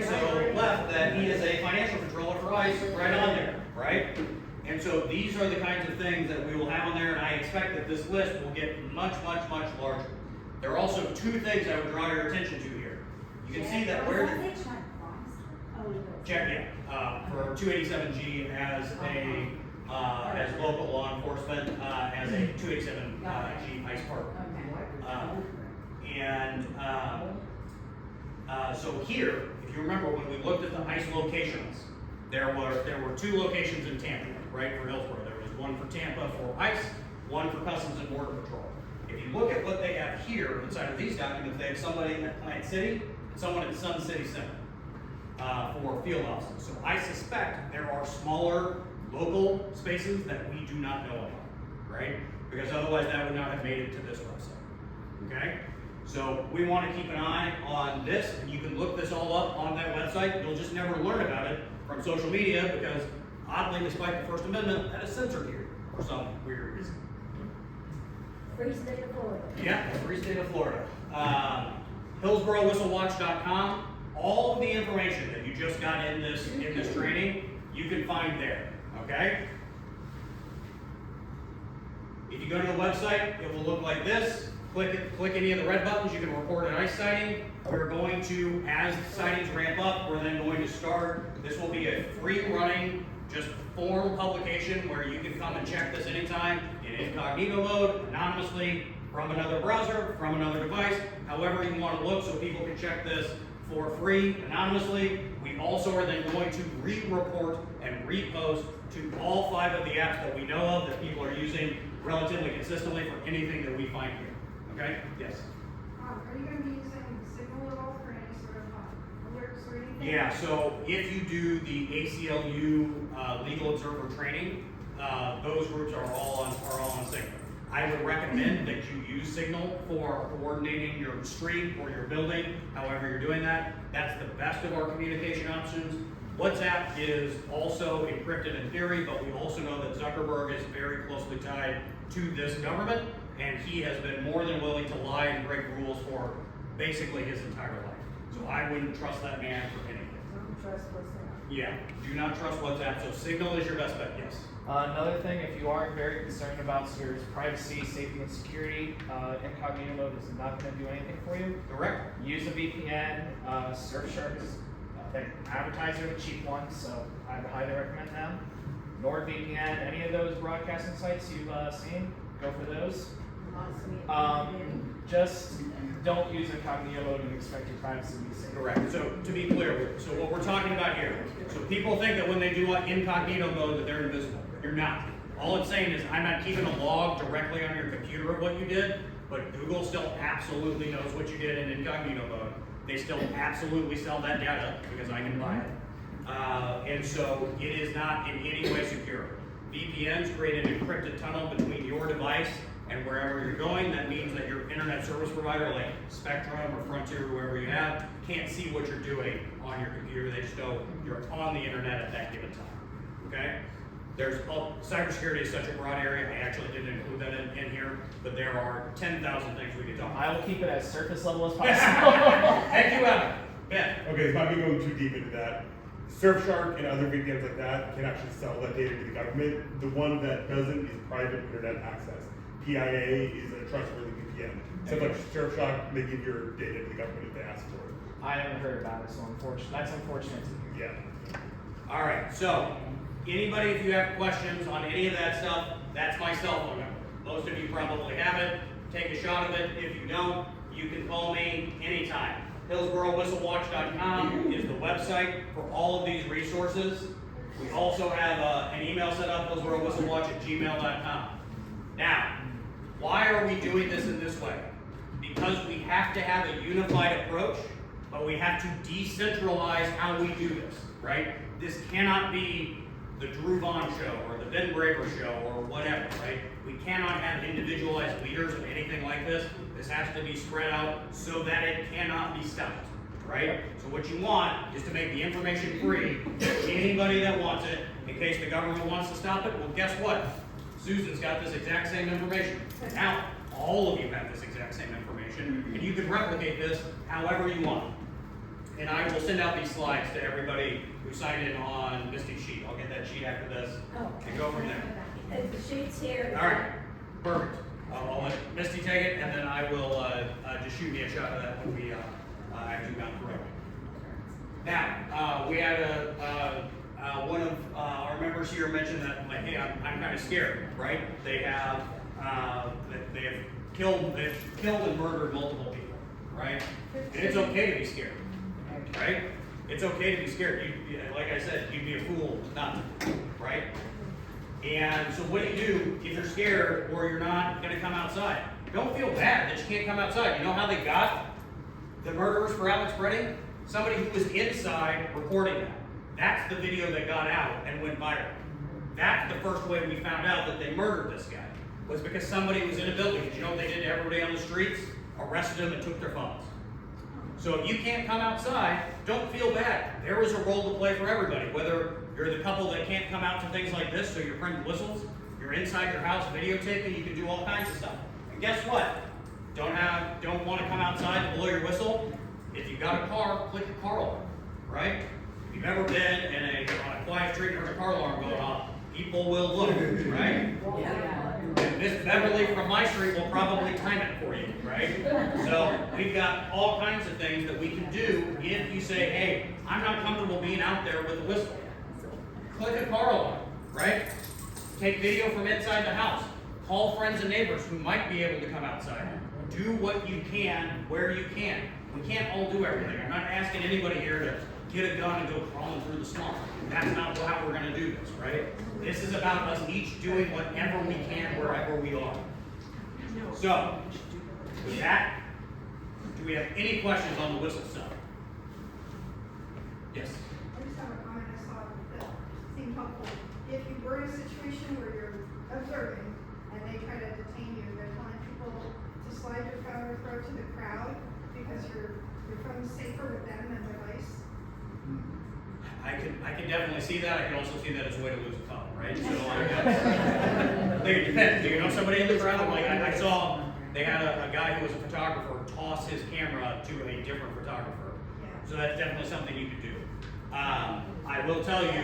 so left that he is a financial controller for ICE right on there, right? And so these are the kinds of things that we will have on there, and I expect that this list will get much, much, much larger. There are also two things I would draw your attention to here. You can see that where check for 287G as a as local law enforcement as a 287G ICE partner. So here, if you remember when we looked at the ICE locations, there were two locations in Tampa, right, for Hillsborough. There was one for Tampa for ICE, one for Customs and Border Patrol. If you look at what they have here inside of these documents, they have somebody at Plant City and someone at Sun City Center for field offices. So I suspect there are smaller local spaces that we do not know about, right? Because otherwise that would not have made it to this website, okay? So we want to keep an eye on this, and you can look this all up on that website. You'll just never learn about it from social media because, oddly, despite the First Amendment, that is censored here for some weird reason. Free state of Florida. Yeah, free state of Florida. HillsboroughWhistleWatch.com. All of the information that you just got in this training, you can find there. Okay. If you go to the website, it will look like this. Click any of the red buttons, you can report an ICE sighting. We're going to, as sightings ramp up, we're then going to start, this will be a free running, just form publication where you can come and check this anytime in incognito mode, anonymously, from another browser, from another device, however you want to look so people can check this for free, anonymously. We also are then going to re-report and repost to all 5 of the apps that we know of that people are using relatively consistently for anything that we find here. Okay? Yes? Are you gonna be using Signal at all for any sort of alerts or anything? Yeah, so if you do the ACLU legal observer training, those groups are all on Signal. I would recommend that you use Signal for coordinating your street or your building, however you're doing that. That's the best of our communication options. WhatsApp is also encrypted in theory, but we also know that Zuckerberg is very closely tied to this government, and he has been more than willing to lie and break rules for basically his entire life. So I wouldn't trust that man for anything. Don't trust WhatsApp. Yeah, do not trust WhatsApp. So Signal is your best bet, yes. Another thing, if you are very concerned about your privacy, safety, and security, incognito mode is not going to do anything for you. Correct. Use a VPN. Surfshark is an advertiser, the cheap one, so I would highly recommend them. NordVPN, any of those broadcasting sites you've seen, go for those. Just don't use incognito mode and expect your privacy to be safe. Correct. So to be clear, so what we're talking about here, so people think that when they do incognito mode that they're invisible. You're not. All it's saying is I'm not keeping a log directly on your computer of what you did, but Google still absolutely knows what you did in incognito mode. They still absolutely sell that data because I can buy it. And so it is not in any way secure. VPNs create an encrypted tunnel between your device and wherever you're going. That means that your internet service provider like Spectrum or Frontier or whoever you have can't see what you're doing on your computer. They just know you're on the internet at that given time. Okay? Cybersecurity is such a broad area. I actually didn't include that in here, but there are 10,000 things we could talk about. I will keep it as surface level as possible. Thank you, Evan. Ben. Okay, it's not going too deep into that. Surfshark and other VPNs like that can actually sell that data to the government. The one that doesn't is private internet access. PIA is a trustworthy VPN. So like Surfshark, they give your data to the government if they ask for it. I haven't heard about it, so that's unfortunate to hear. Yeah. All right, so anybody, if you have questions on any of that stuff, that's my cell phone number. Most of you probably have it. Take a shot of it. If you don't, you can call me anytime. HillsboroWhistleWatch.com is the website for all of these resources. We also have an email set up, HillsboroWhistleWatch@gmail.com. Now, why are we doing this in this way? Because we have to have a unified approach, but we have to decentralize how we do this, right? This cannot be the Drew Vaughn show or the Ben Braver show or whatever, right? We cannot have individualized leaders of anything like this. This has to be spread out so that it cannot be stopped, right? So what you want is to make the information free to anybody that wants it. In case the government wants to stop it, well, guess what? Susan's got this exact same information. Now, all of you have this exact same information, and you can replicate this however you want. And I will send out these slides to everybody who signed in on Misty's sheet. I'll get that sheet after this and go from there. And the sheet's here. All right, perfect. I'll let Misty take it, and then I will just shoot me a shot of that when we actually gone through it. Now, we had one of our members here mentioned that, like, hey, I'm kind of scared, right? They have killed and murdered multiple people, right? And it's okay to be scared, right? It's okay to be scared. Like I said, you'd be a fool not to, right? And so what do if you're scared or you're not going to come outside? Don't feel bad that you can't come outside. You know how they got the murderers for Alex Brenning? Somebody who was inside reporting that. That's the video that got out and went viral. That's the first way we found out that they murdered this guy, was because somebody was in a building. Did you know what they did to everybody on the streets? Arrested them and took their phones. So if you can't come outside, don't feel bad. There is a role to play for everybody, whether you're the couple that can't come out to things like this, so your friend whistles, you're inside your house videotaping, you can do all kinds of stuff. And guess what? Don't want to come outside to blow your whistle? If you've got a car, click the car alarm, right? If you've ever been on a quiet street and heard a car alarm going off, people will look, right? And Miss Beverly from my street will probably time it for you, right? So we've got all kinds of things that we can do if you say, hey, I'm not comfortable being out there with a whistle. Click a car alarm, right? Take video from inside the house. Call friends and neighbors who might be able to come outside. Do what you can where you can. We can't all do everything. I'm not asking anybody here to get a gun and go crawling through the swamp. That's not how we're gonna do this, right? This is about us each doing whatever we can wherever we are. So, with that, do we have any questions on the whistle stuff? Yes. I just have a comment I saw that seemed helpful. If you were in a situation where you're observing and they try to detain you, they're telling people to slide your phone or throw it to the crowd because your phone's safer with them than device. I can definitely see that. I can also see that as a way to lose a phone, right? So I think it depends. Do you know somebody in the crowd? Like I saw they had a guy who was a photographer toss his camera to a different photographer. Yeah. So that's definitely something you could do. I will tell you,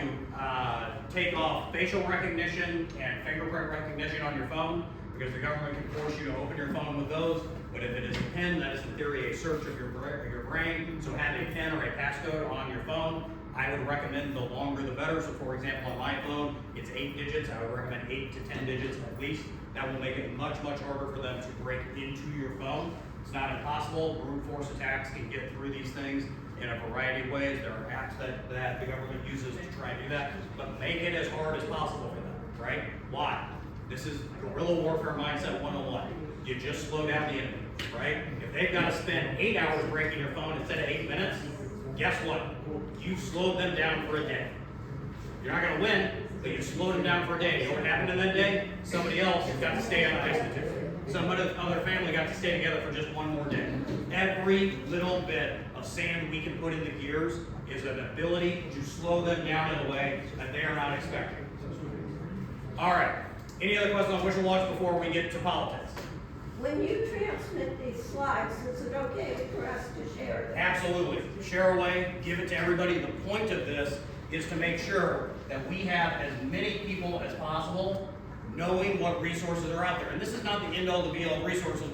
take off facial recognition and fingerprint recognition on your phone because the government can force you to open your phone with those. But if it is a PIN, that is in theory a search of your brain. So having a PIN or a passcode on your phone, I would recommend the longer the better. So for example, on my phone, it's 8 digits. I would recommend 8 to 10 digits at least. That will make it much, much harder for them to break into your phone. It's not impossible. Brute force attacks can get through these things in a variety of ways. There are apps that the government uses to try and do that, but make it as hard as possible for them, right? Why? This is guerrilla warfare mindset 101. You just slow down the enemy, right? If they've got to spend 8 hours breaking your phone instead of 8 minutes, guess what? You slowed them down for a day. You're not going to win, but you slowed them down for a day. You know what happened in that day? Somebody else got to stay on the institute. Some other family got to stay together for just one more day. Every little bit of sand we can put in the gears is an ability to slow them down in a way that they are not expecting. All right. Any other questions on whistle watch before we get to politics? When you transmit these slides, is it okay for us to share them? Absolutely. Share away, give it to everybody. The point of this is to make sure that we have as many people as possible knowing what resources are out there. And this is not the end-all, the be-all of resources.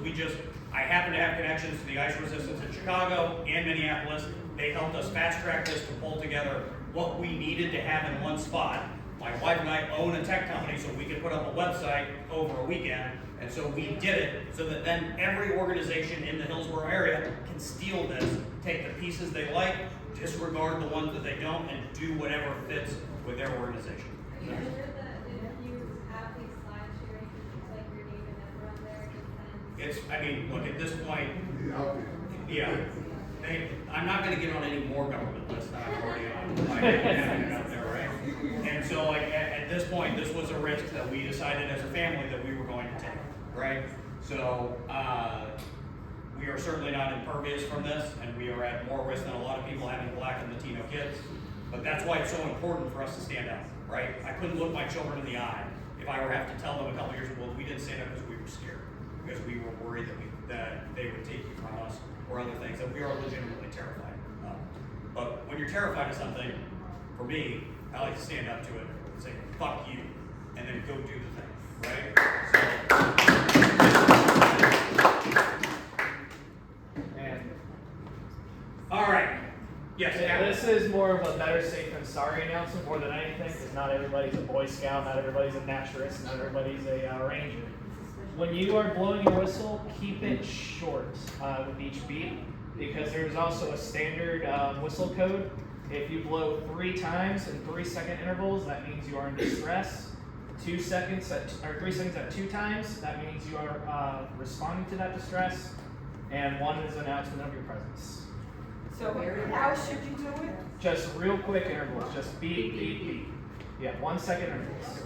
I happen to have connections to the ice resistance in Chicago and Minneapolis. They helped us fast-track this to pull together what we needed to have in one spot. My wife and I own a tech company, so we could put up a website over a weekend. And so we did it so that then every organization in the Hillsborough area can steal this, take the pieces they like, disregard the ones that they don't, and do whatever fits with their organization. Are you sure that if you have these slide sharing, it's like your name and number on there? Look, at this point, yeah. I'm not going to get on any more government lists than I'm already on. I have it out there, right? And so, at this point, this was a risk that we decided as a family that we were going to take, right? So, we are certainly not impervious from this, and we are at more risk than a lot of people having Black and Latino kids. But that's why it's so important for us to stand out, right? I couldn't look my children in the eye if I were to have to tell them a couple years ago, we didn't stand up because we were scared, because we were worried that they would take you from us or other things that we are legitimately terrified of. But when you're terrified of something, for me, I like to stand up to it and say, fuck you, and then go do the thing, right? And All right. Yes, this is more of a better safe than sorry announcement more than anything, because not everybody's a Boy Scout, not everybody's a naturist, not everybody's a ranger. When you are blowing your whistle, keep it short with each beat, because there's also a standard whistle code. If you blow 3 times in 3-second intervals, that means you are in distress. 3 seconds at 2 times, that means you are responding to that distress. And 1 is an announcement of your presence. So how should you do it? Just real quick intervals, just beep, beep, beep. Yeah, 1 second intervals.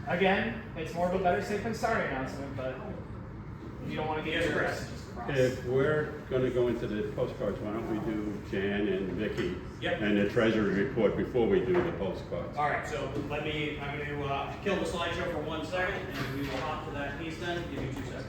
Again, it's more of a better safe than sorry announcement, but you don't want to get stressed. If we're going to go into the postcards, why don't we do Jan and Vicky and the treasury report before we do the postcards? All right, so I'm going to kill the slideshow for 1 second, and we will hop to that piece then. Give me 2 seconds.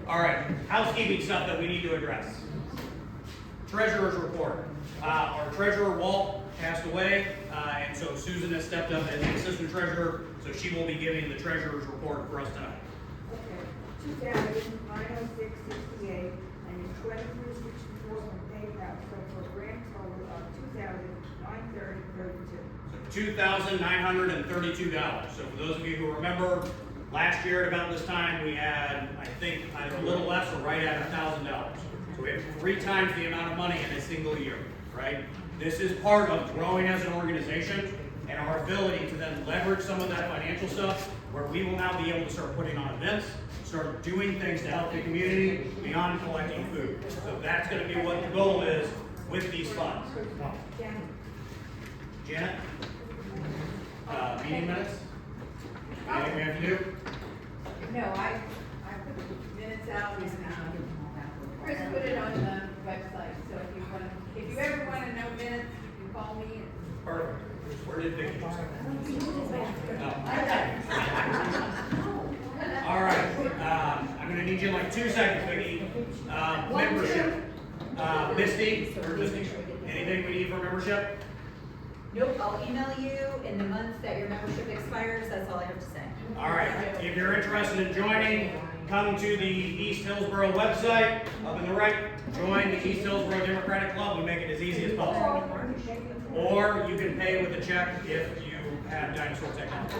All right, housekeeping stuff that we need to address. Treasurer's report. Our treasurer, Walt, passed away, and so Susan has stepped up as the assistant treasurer, so she will be giving the treasurer's report for us tonight. Okay, 2,906.68, and your 2364 from PayPal, so for a grand total of $2,930.32. $2,932. So for those of you who remember, last year at about this time, we had, I think, either a little less or right at $1,000. So we have 3 times the amount of money in a single year, right? This is part of growing as an organization and our ability to then leverage some of that financial stuff where we will now be able to start putting on events, start doing things to help the community beyond collecting food. So that's going to be what the goal is with these funds. Janet? Meeting minutes? Anything we have to do? No, I put the minutes out and, Chris put it on the website, so if you ever wanna know minutes, you can call me. Perfect. Where did Vicky go? All right, I'm gonna need you in like 2 seconds, Vicky. Membership. Misty, where's Misty? Anything we need for membership? Nope, I'll email you in the month that your membership expires, that's all I have to say. All right, if you're interested in joining, come to the East Hillsborough website, up in the right, join the East Hillsborough Democratic Club, we make it as easy as possible. Or you can pay with a check if you have dinosaur technology.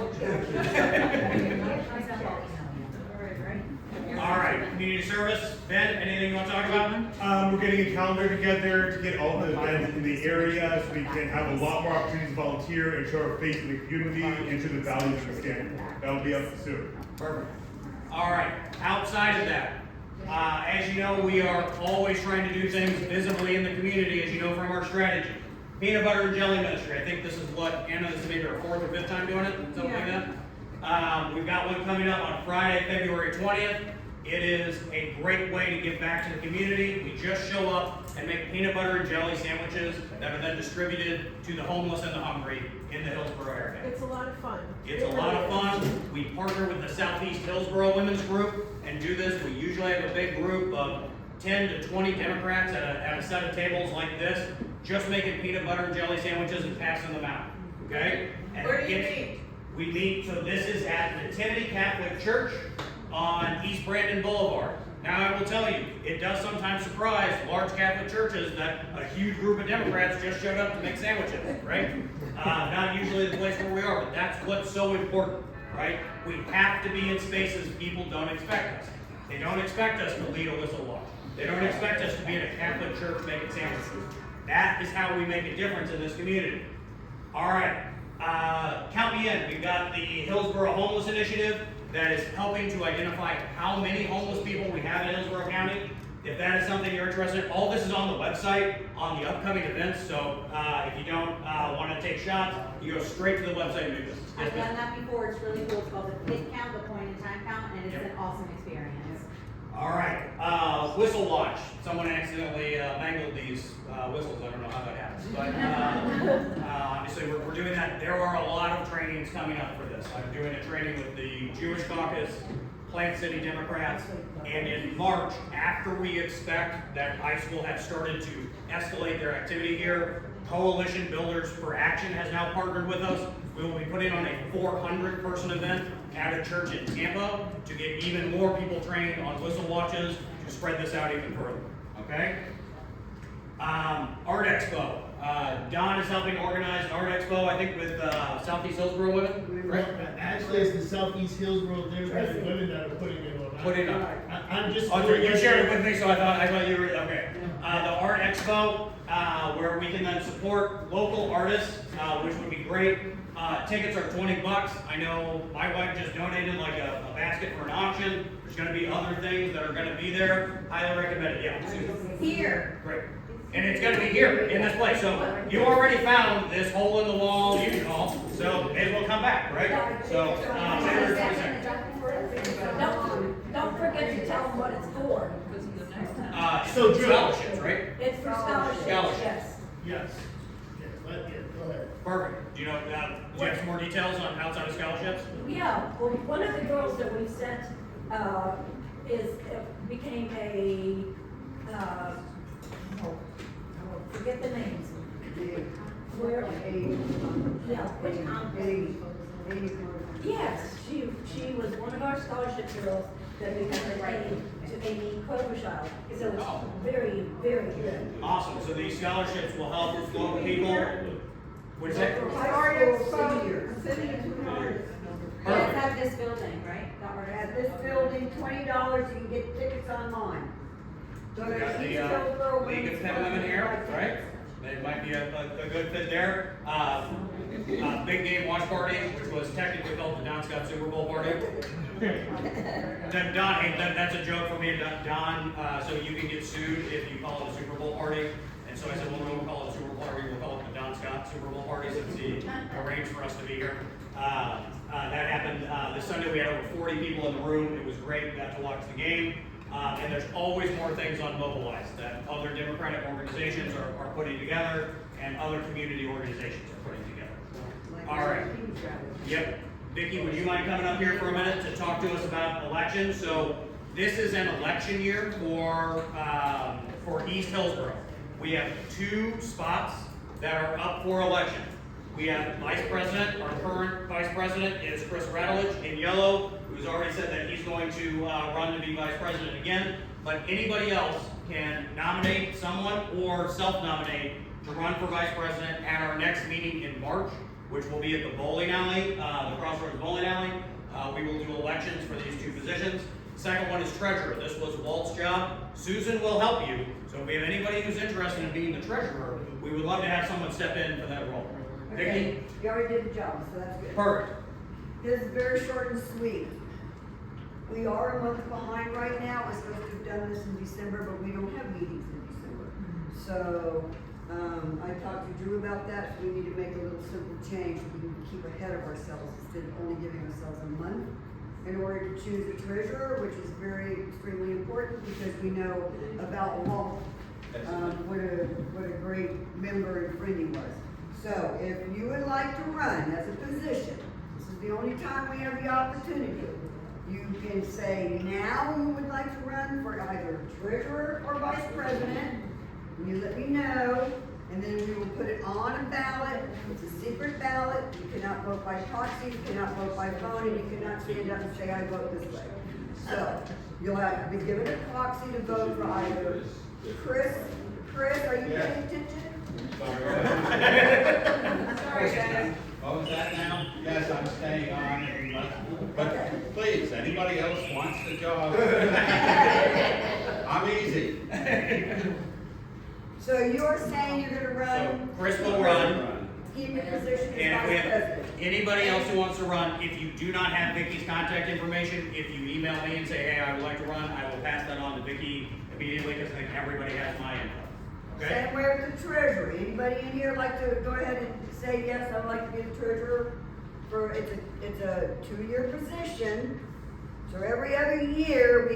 All right, community service, Ben, anything you want to talk about? We're getting a calendar together to get all the events in the area so we can have a lot more opportunities to volunteer and show our face in the community and show the values we stand for. That'll be up soon. Perfect. All right, outside of that, as you know, we are always trying to do things visibly in the community, as you know from our strategy. Peanut butter and jelly ministry, I think this is what, Anna, this is maybe our 4th or 5th time doing it, something like that. We've got one coming up on Friday, February 20th. It is a great way to give back to the community. We just show up and make peanut butter and jelly sandwiches that are then distributed to the homeless and the hungry in the Hillsborough area. It's a lot of fun. It's a lot of fun. We partner with the Southeast Hillsborough Women's Group and do this. We usually have a big group of 10 to 20 Democrats at a set of tables like this, just making peanut butter and jelly sandwiches and passing them out, okay? And Where do you meet? We meet, so this is at Nativity Catholic Church on East Brandon Boulevard. Now I will tell you, it does sometimes surprise large Catholic churches that a huge group of Democrats just showed up to make sandwiches, right? Not usually the place where we are, but that's what's so important, right? We have to be in spaces people don't expect us. They don't expect us to lead a whistle watch. They don't expect us to be in a Catholic church making sandwiches. That is how we make a difference in this community. All right, count me in. We've got the Hillsborough Homeless Initiative that is helping to identify how many homeless people we have in Hillsborough County. If that is something you're interested in, all this is on the website on the upcoming events. So if you don't want to take shots, you go straight to the website and do this. I've done that before, it's really cool, it's called the pig count, the point in time count, and it's an awesome experience. All right, whistle watch. Someone accidentally mangled these whistles. I don't know how that happens, but obviously we're doing that. There are a lot of trainings coming up for this. I'm doing a training with the Jewish Caucus, Plant City Democrats, and in March, after we expect that ICE will have started to escalate their activity here, Coalition Builders for Action has now partnered with us. We will be putting on a 400-person event at a church in Tampa to get even more people trained on whistle watches to spread this out even further, okay? Art Expo. Don is helping organize an Art Expo, I think with Southeast Hillsborough Women, right? Actually, it's the Southeast Hillsborough Democratic Women that are putting it on. Put it up. I'm just. Oh, you shared it with me, so I thought you were, okay. The Art Expo, where we can then support local artists, which would be great. Tickets are $20. I know my wife just donated like a basket for an auction. There's gonna be other things that are gonna be there. Highly recommend it, yeah. Here. Great. And it's gonna be here in this place. So you already found this hole in the wall union hall, so may as well come back, right? So, February 22nd. Don't forget to tell them what it's for. So scholarships, right? It's for scholarships, Scholarships. yes. Yes. Go ahead. Perfect. Do you know, do you have some more details on outside of scholarships? Yeah, well, one of the girls that we sent, became a, I forget the names. Where, yeah, which conference? Yes, she was one of our scholarship girls that we got retained to Amy Klobuchar. So it's very, very good. Awesome, so these scholarships will help float people. What's that? That's at this building, right? At this building, $20, you can get tickets online. Go We to got the East Hillsborough League of Women's 10 Women here, Club. right? That might be a good fit there. Big game watch party, which was technically called the Don Scott Super Bowl party. Don, hey, that's a joke for me and Don, so you can get sued if you call it a Super Bowl party. And so I said, well, we won't call it a Super Bowl party, we'll call it the Don Scott Super Bowl party since he arranged for us to be here. That happened this Sunday. We had over 40 people in the room. It was great. We got to watch the game. And there's always more things on Mobilize that other Democratic organizations are putting together and other community organizations are putting together. All right. Yep. Vicki, would you mind coming up here for a minute to talk to us about elections? So this is an election year for East Hillsborough. We have 2 spots that are up for election. We have Vice President. Our current Vice President is Chris Radulich in yellow, who's already said that he's going to run to be Vice President again. But anybody else can nominate someone or self-nominate to run for Vice President at our next meeting in March, which will be at the bowling alley, the Crossroads Bowling Alley. We will do elections for these 2 positions. Second one is treasurer. This was Walt's job. Susan will help you. So if we have anybody who's interested in being the treasurer, we would love to have someone step in for that role. Okay, you already did the job, so that's good. Perfect. This is very short and sweet. We are a month behind right now. We're supposed to have done this in December, but we don't have meetings in December. So, I talked to Drew about that. We need to make a little simple change. We need to keep ahead of ourselves instead of only giving ourselves a month in order to choose a treasurer, which is very extremely important because we know about Walt, what a great member and friend he was. So if you would like to run as a position, this is the only time we have the opportunity. You can say now you would like to run for either treasurer or vice president. And you let me know, and then we will put it on a ballot. It's a secret ballot. You cannot vote by proxy, you cannot vote by phone, and you cannot stand up and say, I vote this way. So you'll have to be given a proxy to vote for either Chris, are you paying attention? Sorry, guys. What was that now? Yes, I'm staying on. But please, anybody else wants the job? I'm easy. So you're saying you're gonna run? So Chris will run. Keep your position And if as we vice have president. anybody else who wants to run, if you do not have Vicki's contact information, if you email me and say, hey, I would like to run, I will pass that on to Vicki immediately because I think everybody has my info. Okay? Same way with the treasurer. Anybody in here like to go ahead and say, yes, I'd like to be the treasurer? It's a 2-year position. So every other year,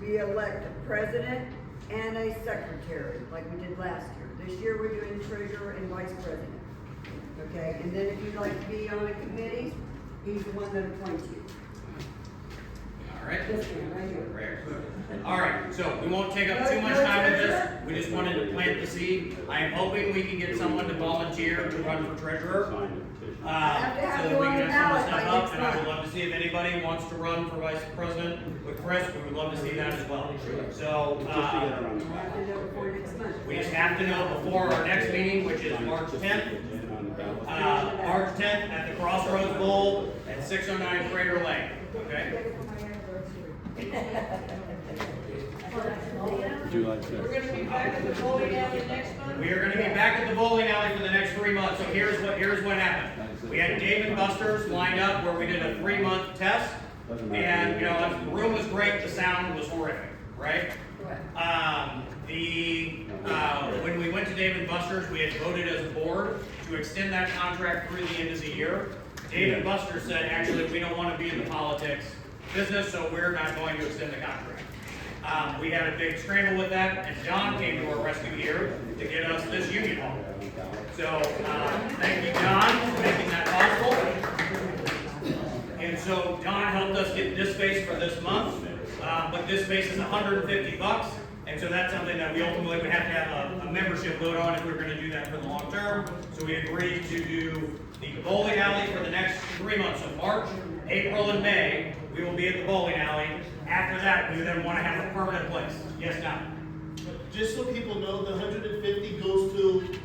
we elect a president and a secretary, like we did last year. This year, we're doing treasurer and vice president. Okay, and then if you'd like to be on a committee, he's the one that appoints you. All right. This one, right here. All right, so we won't take up too much time with this. We just wanted to plant the seed. I am hoping we can get someone to volunteer to run for treasurer. So that we can have someone step up, and I would love to see if anybody wants to run for vice president with Chris. We would love to see that as well. So, we just have to know before our next meeting, which is March 10th. March 10th at the Crossroads Bowl at 609 Crater Lane, okay? Would you like to? We're gonna be back at the bowling alley next month? We are gonna be back at the bowling alley for the next 3 months, so here's what happened. We had Dave & Buster's lined up where we did a 3-month test, and, you know, the room was great, the sound was horrific, right? When we went to Dave & Buster's, we had voted as a board to extend that contract through the end of the year. Dave & Buster's said, actually, we don't want to be in the politics business, so we're not going to extend the contract. We had a big scramble with that, and John came to our rescue here to get us this union hall. So, thank you, John, for making that possible. And so Don helped us get this space for this month, but this space is $150, and And so that's something that we ultimately would have to have a membership vote on if we were gonna do that for the long term. So we agreed to do the bowling alley for the next 3 months, so March, April, and May, we will be at the bowling alley. After that, we then wanna have a permanent place. Yes, now? Just so people know, the 150 goes to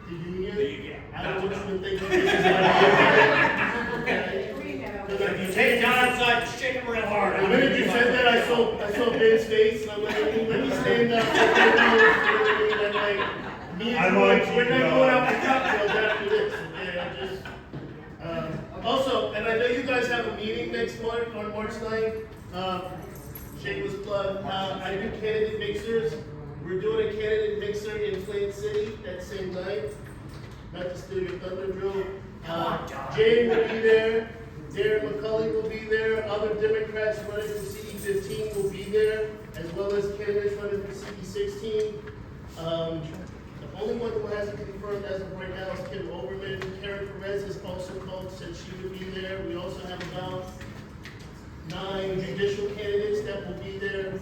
the union. Yeah. I don't want you to think this is money. Okay? We know. If you take it down outside, shake them real hard. The minute you said that, I saw Ben's face, and I'm like, let me stand up. And like, me I and want George, you we're to not know. going out for cocktails after this. Okay, I just, also, and I know you guys have a meeting next month on March 9th. Shameless plug. I do candidate mixers. We're doing a candidate mixer in Plain City that same night. Not to steal your thunder, Drew. Jane will be there. Darren McCulley will be there. Other Democrats running for CD15 will be there, as well as candidates running for CD16. The only one who hasn't confirmed as of right now is Kim Overman. Karen Perez has also called, said she would be there. We also have about 9 judicial candidates that will be there.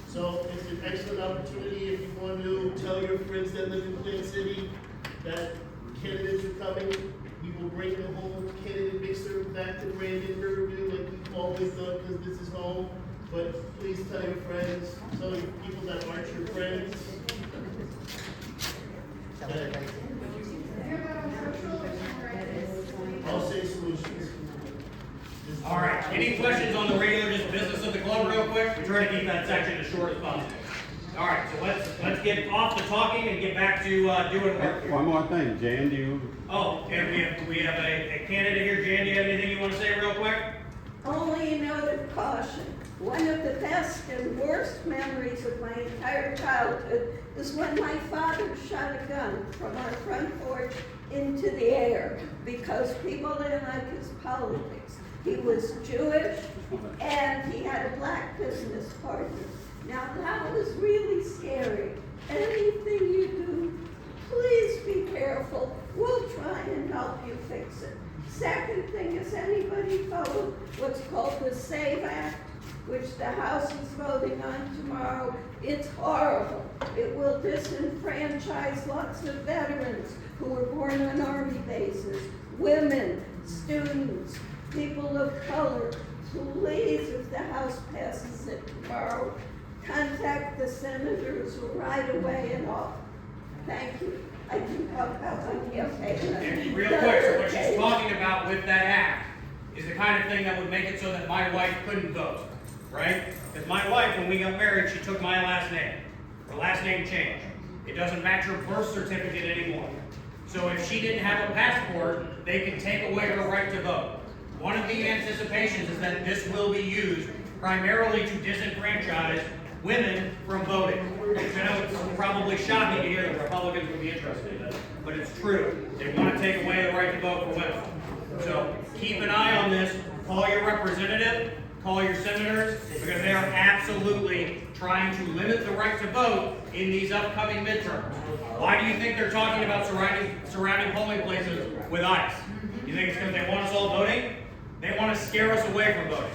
So it's an excellent opportunity if you want to tell your friends that live in Plain City that candidates are coming. We will bring the whole candidate mixer back to Brandon Riverview like we've always done because this is home. But please tell your friends, tell your people that aren't your friends. Do you have that on social or somewhere? I'll say solutions. All right, any questions on the regular just business of the club real quick? We try to keep that section as short as possible. All right, so let's get off the talking and get back to doing work. One more thing, Jan, do you? Oh, and we have a candidate here. Jan, do you have anything you want to say real quick? Only a note of caution. One of the best and worst memories of my entire childhood is when my father shot a gun from our front porch into the air because people didn't like his politics. He was Jewish and he had a black business partner. Now that was really scary. Anything you do, please be careful. We'll try and help you fix it. Second thing is, anybody followed what's called the SAVE Act, which the House is voting on tomorrow? It's horrible. It will disenfranchise lots of veterans who were born on army bases, women, students, people of color. Please, if the House passes it tomorrow, contact the senators right away and off. Thank you. I can talk about my campaign. And real quick, so what she's talking about with that act is the kind of thing that would make it so that my wife couldn't vote, right? Because my wife, when we got married, she took my last name. Her last name changed. It doesn't match her birth certificate anymore. So if she didn't have a passport, they can take away her right to vote. One of the anticipations is that this will be used primarily to disenfranchise women from voting. I know it's probably shocking to hear that Republicans would be interested in it, but it's true. They want to take away the right to vote for women. So keep an eye on this. Call your representative, call your senators, because they are absolutely trying to limit the right to vote in these upcoming midterms. Why do you think they're talking about surrounding polling places with ICE? You think it's because they want us all voting? They want to scare us away from voting,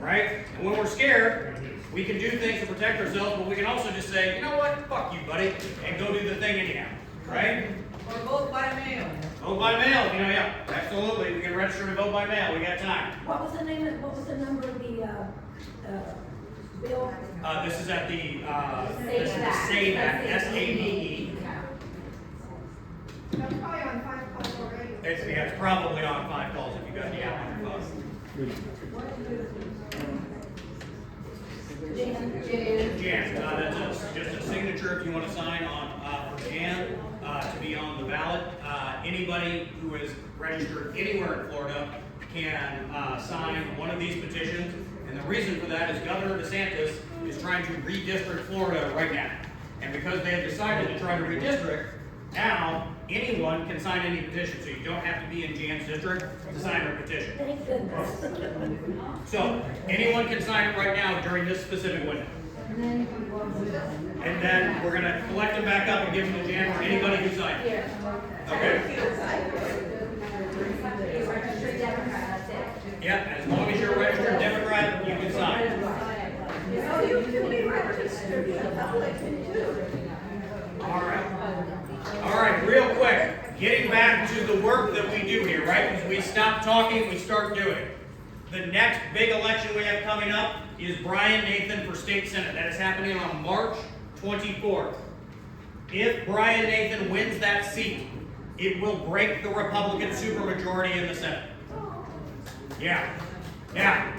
right? And when we're scared, we can do things to protect ourselves, but we can also just say, you know what, fuck you, buddy, and go do the thing anyhow, right? Or vote by mail. Vote by mail, yeah, absolutely. We can register to vote by mail. We got time. What was the number of the, bill? This is at the Save Act. Save Act, SAVE. That's probably on 5 calls already. It's probably on 5 calls if you got the app on your phone. Jan, that's just a signature if you want to sign on for Jan to be on the ballot. Anybody who is registered anywhere in Florida can sign one of these petitions. And the reason for that is Governor DeSantis is trying to redistrict Florida right now. And because they have decided to try to redistrict, now anyone can sign any petition. So you don't have to be in Jan's district to sign her petition. Thank goodness. So anyone can sign it right now during this specific window. And then we're gonna collect them back up and give them to Jan for anybody who signed it. Okay? Yep, as long as you're a registered Democrat, you can sign. Well, you can be registered, the public can too. All right, real quick, getting back to the work that we do here, right? Because we stop talking, we start doing. The next big election we have coming up is Brian Nathan for state senate. That is happening on March 24th. If Brian Nathan wins that seat, it will break the Republican supermajority in the Senate. Yeah.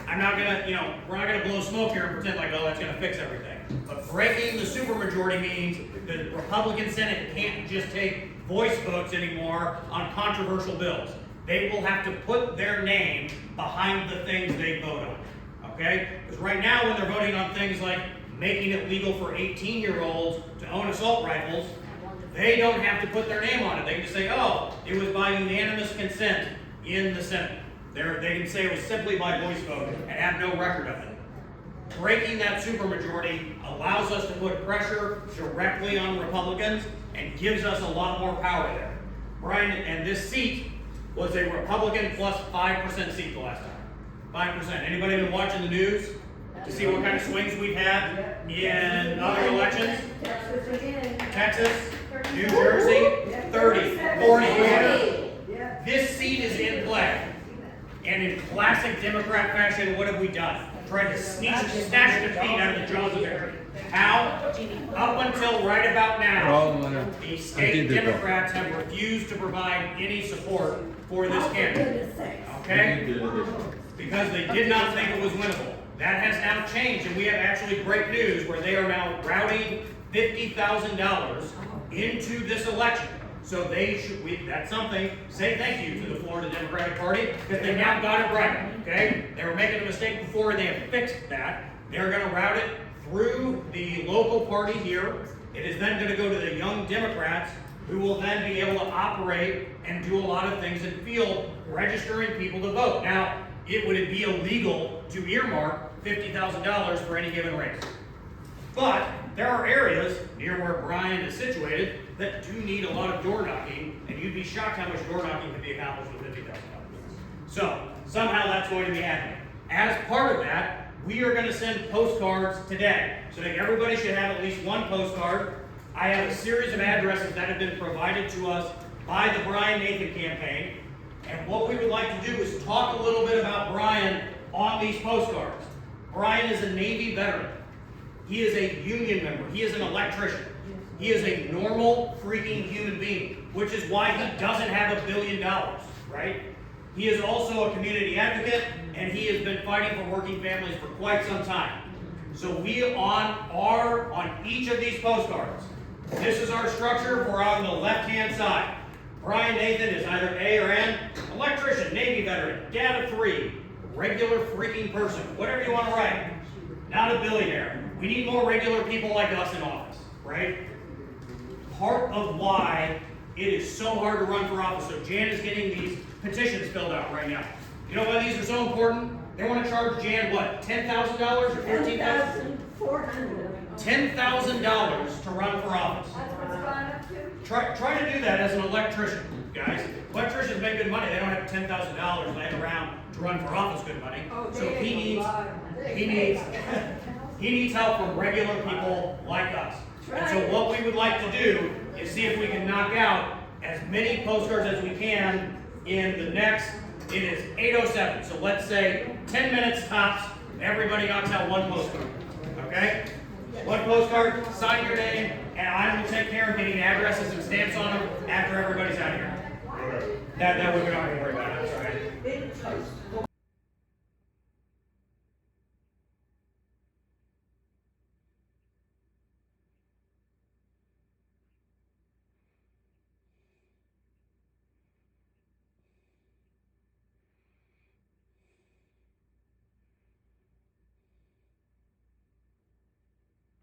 I'm not gonna, we're not gonna blow smoke here and pretend like, oh, that's gonna fix everything. But breaking the supermajority means the Republican Senate can't just take voice votes anymore on controversial bills. They will have to put their name behind the things they vote on, okay? Because right now when they're voting on things like making it legal for 18-year-olds to own assault rifles, they don't have to put their name on it. They can just say, oh, it was by unanimous consent in the Senate. They can say it was simply by voice vote and have no record of it. Breaking that supermajority allows us to put pressure directly on Republicans and gives us a lot more power there. Brian, and this seat was a Republican plus 5% seat the last time. 5%. Anybody been watching the news to see what kind of swings we've had in other elections? Texas, New Jersey, 30, 40. This seat is in play. And in classic Democrat fashion, what have we done? Tried to snatch defeat out of the jaws of victory. How? Up until right about now, the state Democrats have refused to provide any support for this candidate. Okay? Because they did not think it was winnable. That has now changed, and we have actually great news where they are now routing $50,000 into this election. So they should, that's something, say thank you to the Florida Democratic Party, because they now got it right, okay? They were making a mistake before, and they have fixed that. They're gonna route it through the local party here. It is then gonna go to the young Democrats, who will then be able to operate and do a lot of things in the field, registering people to vote. Now, it would be illegal to earmark $50,000 for any given race. But there are areas near where Brian is situated that do need a lot of door knocking, and you'd be shocked how much door knocking can be accomplished with $50,000. So somehow that's going to be happening. As part of that, we are going to send postcards today. So I think everybody should have at least one postcard. I have a series of addresses that have been provided to us by the Brian Nathan campaign. And what we would like to do is talk a little bit about Brian on these postcards. Brian is a Navy veteran. He is a union member. He is an electrician. He is a normal freaking human being, which is why he doesn't have $1 billion, right? He is also a community advocate, and he has been fighting for working families for quite some time. So we on each of these postcards, this is our structure. We're on the left-hand side. Brian Nathan is either A or N, electrician, Navy veteran, dad of 3, regular freaking person, whatever you want to write. Not a billionaire. We need more regular people like us in office, right? Part of why it is so hard to run for office. So Jan is getting these petitions filled out right now. You know why these are so important? They want to charge Jan what, $10,000 or $14,000? $10,000 to run for office. Try to do that as an electrician, guys. Electricians make good money. They don't have $10,000 laying around to run for office good money. So he needs help from regular people like us. And so what we would like to do is see if we can knock out as many postcards as we can in the next, it is 8:07. So let's say 10 minutes tops, everybody knocks out one postcard, okay? One postcard, sign your name, and I will take care of getting addresses and stamps on them after everybody's out of here. That way we don't have to worry about it, that's right?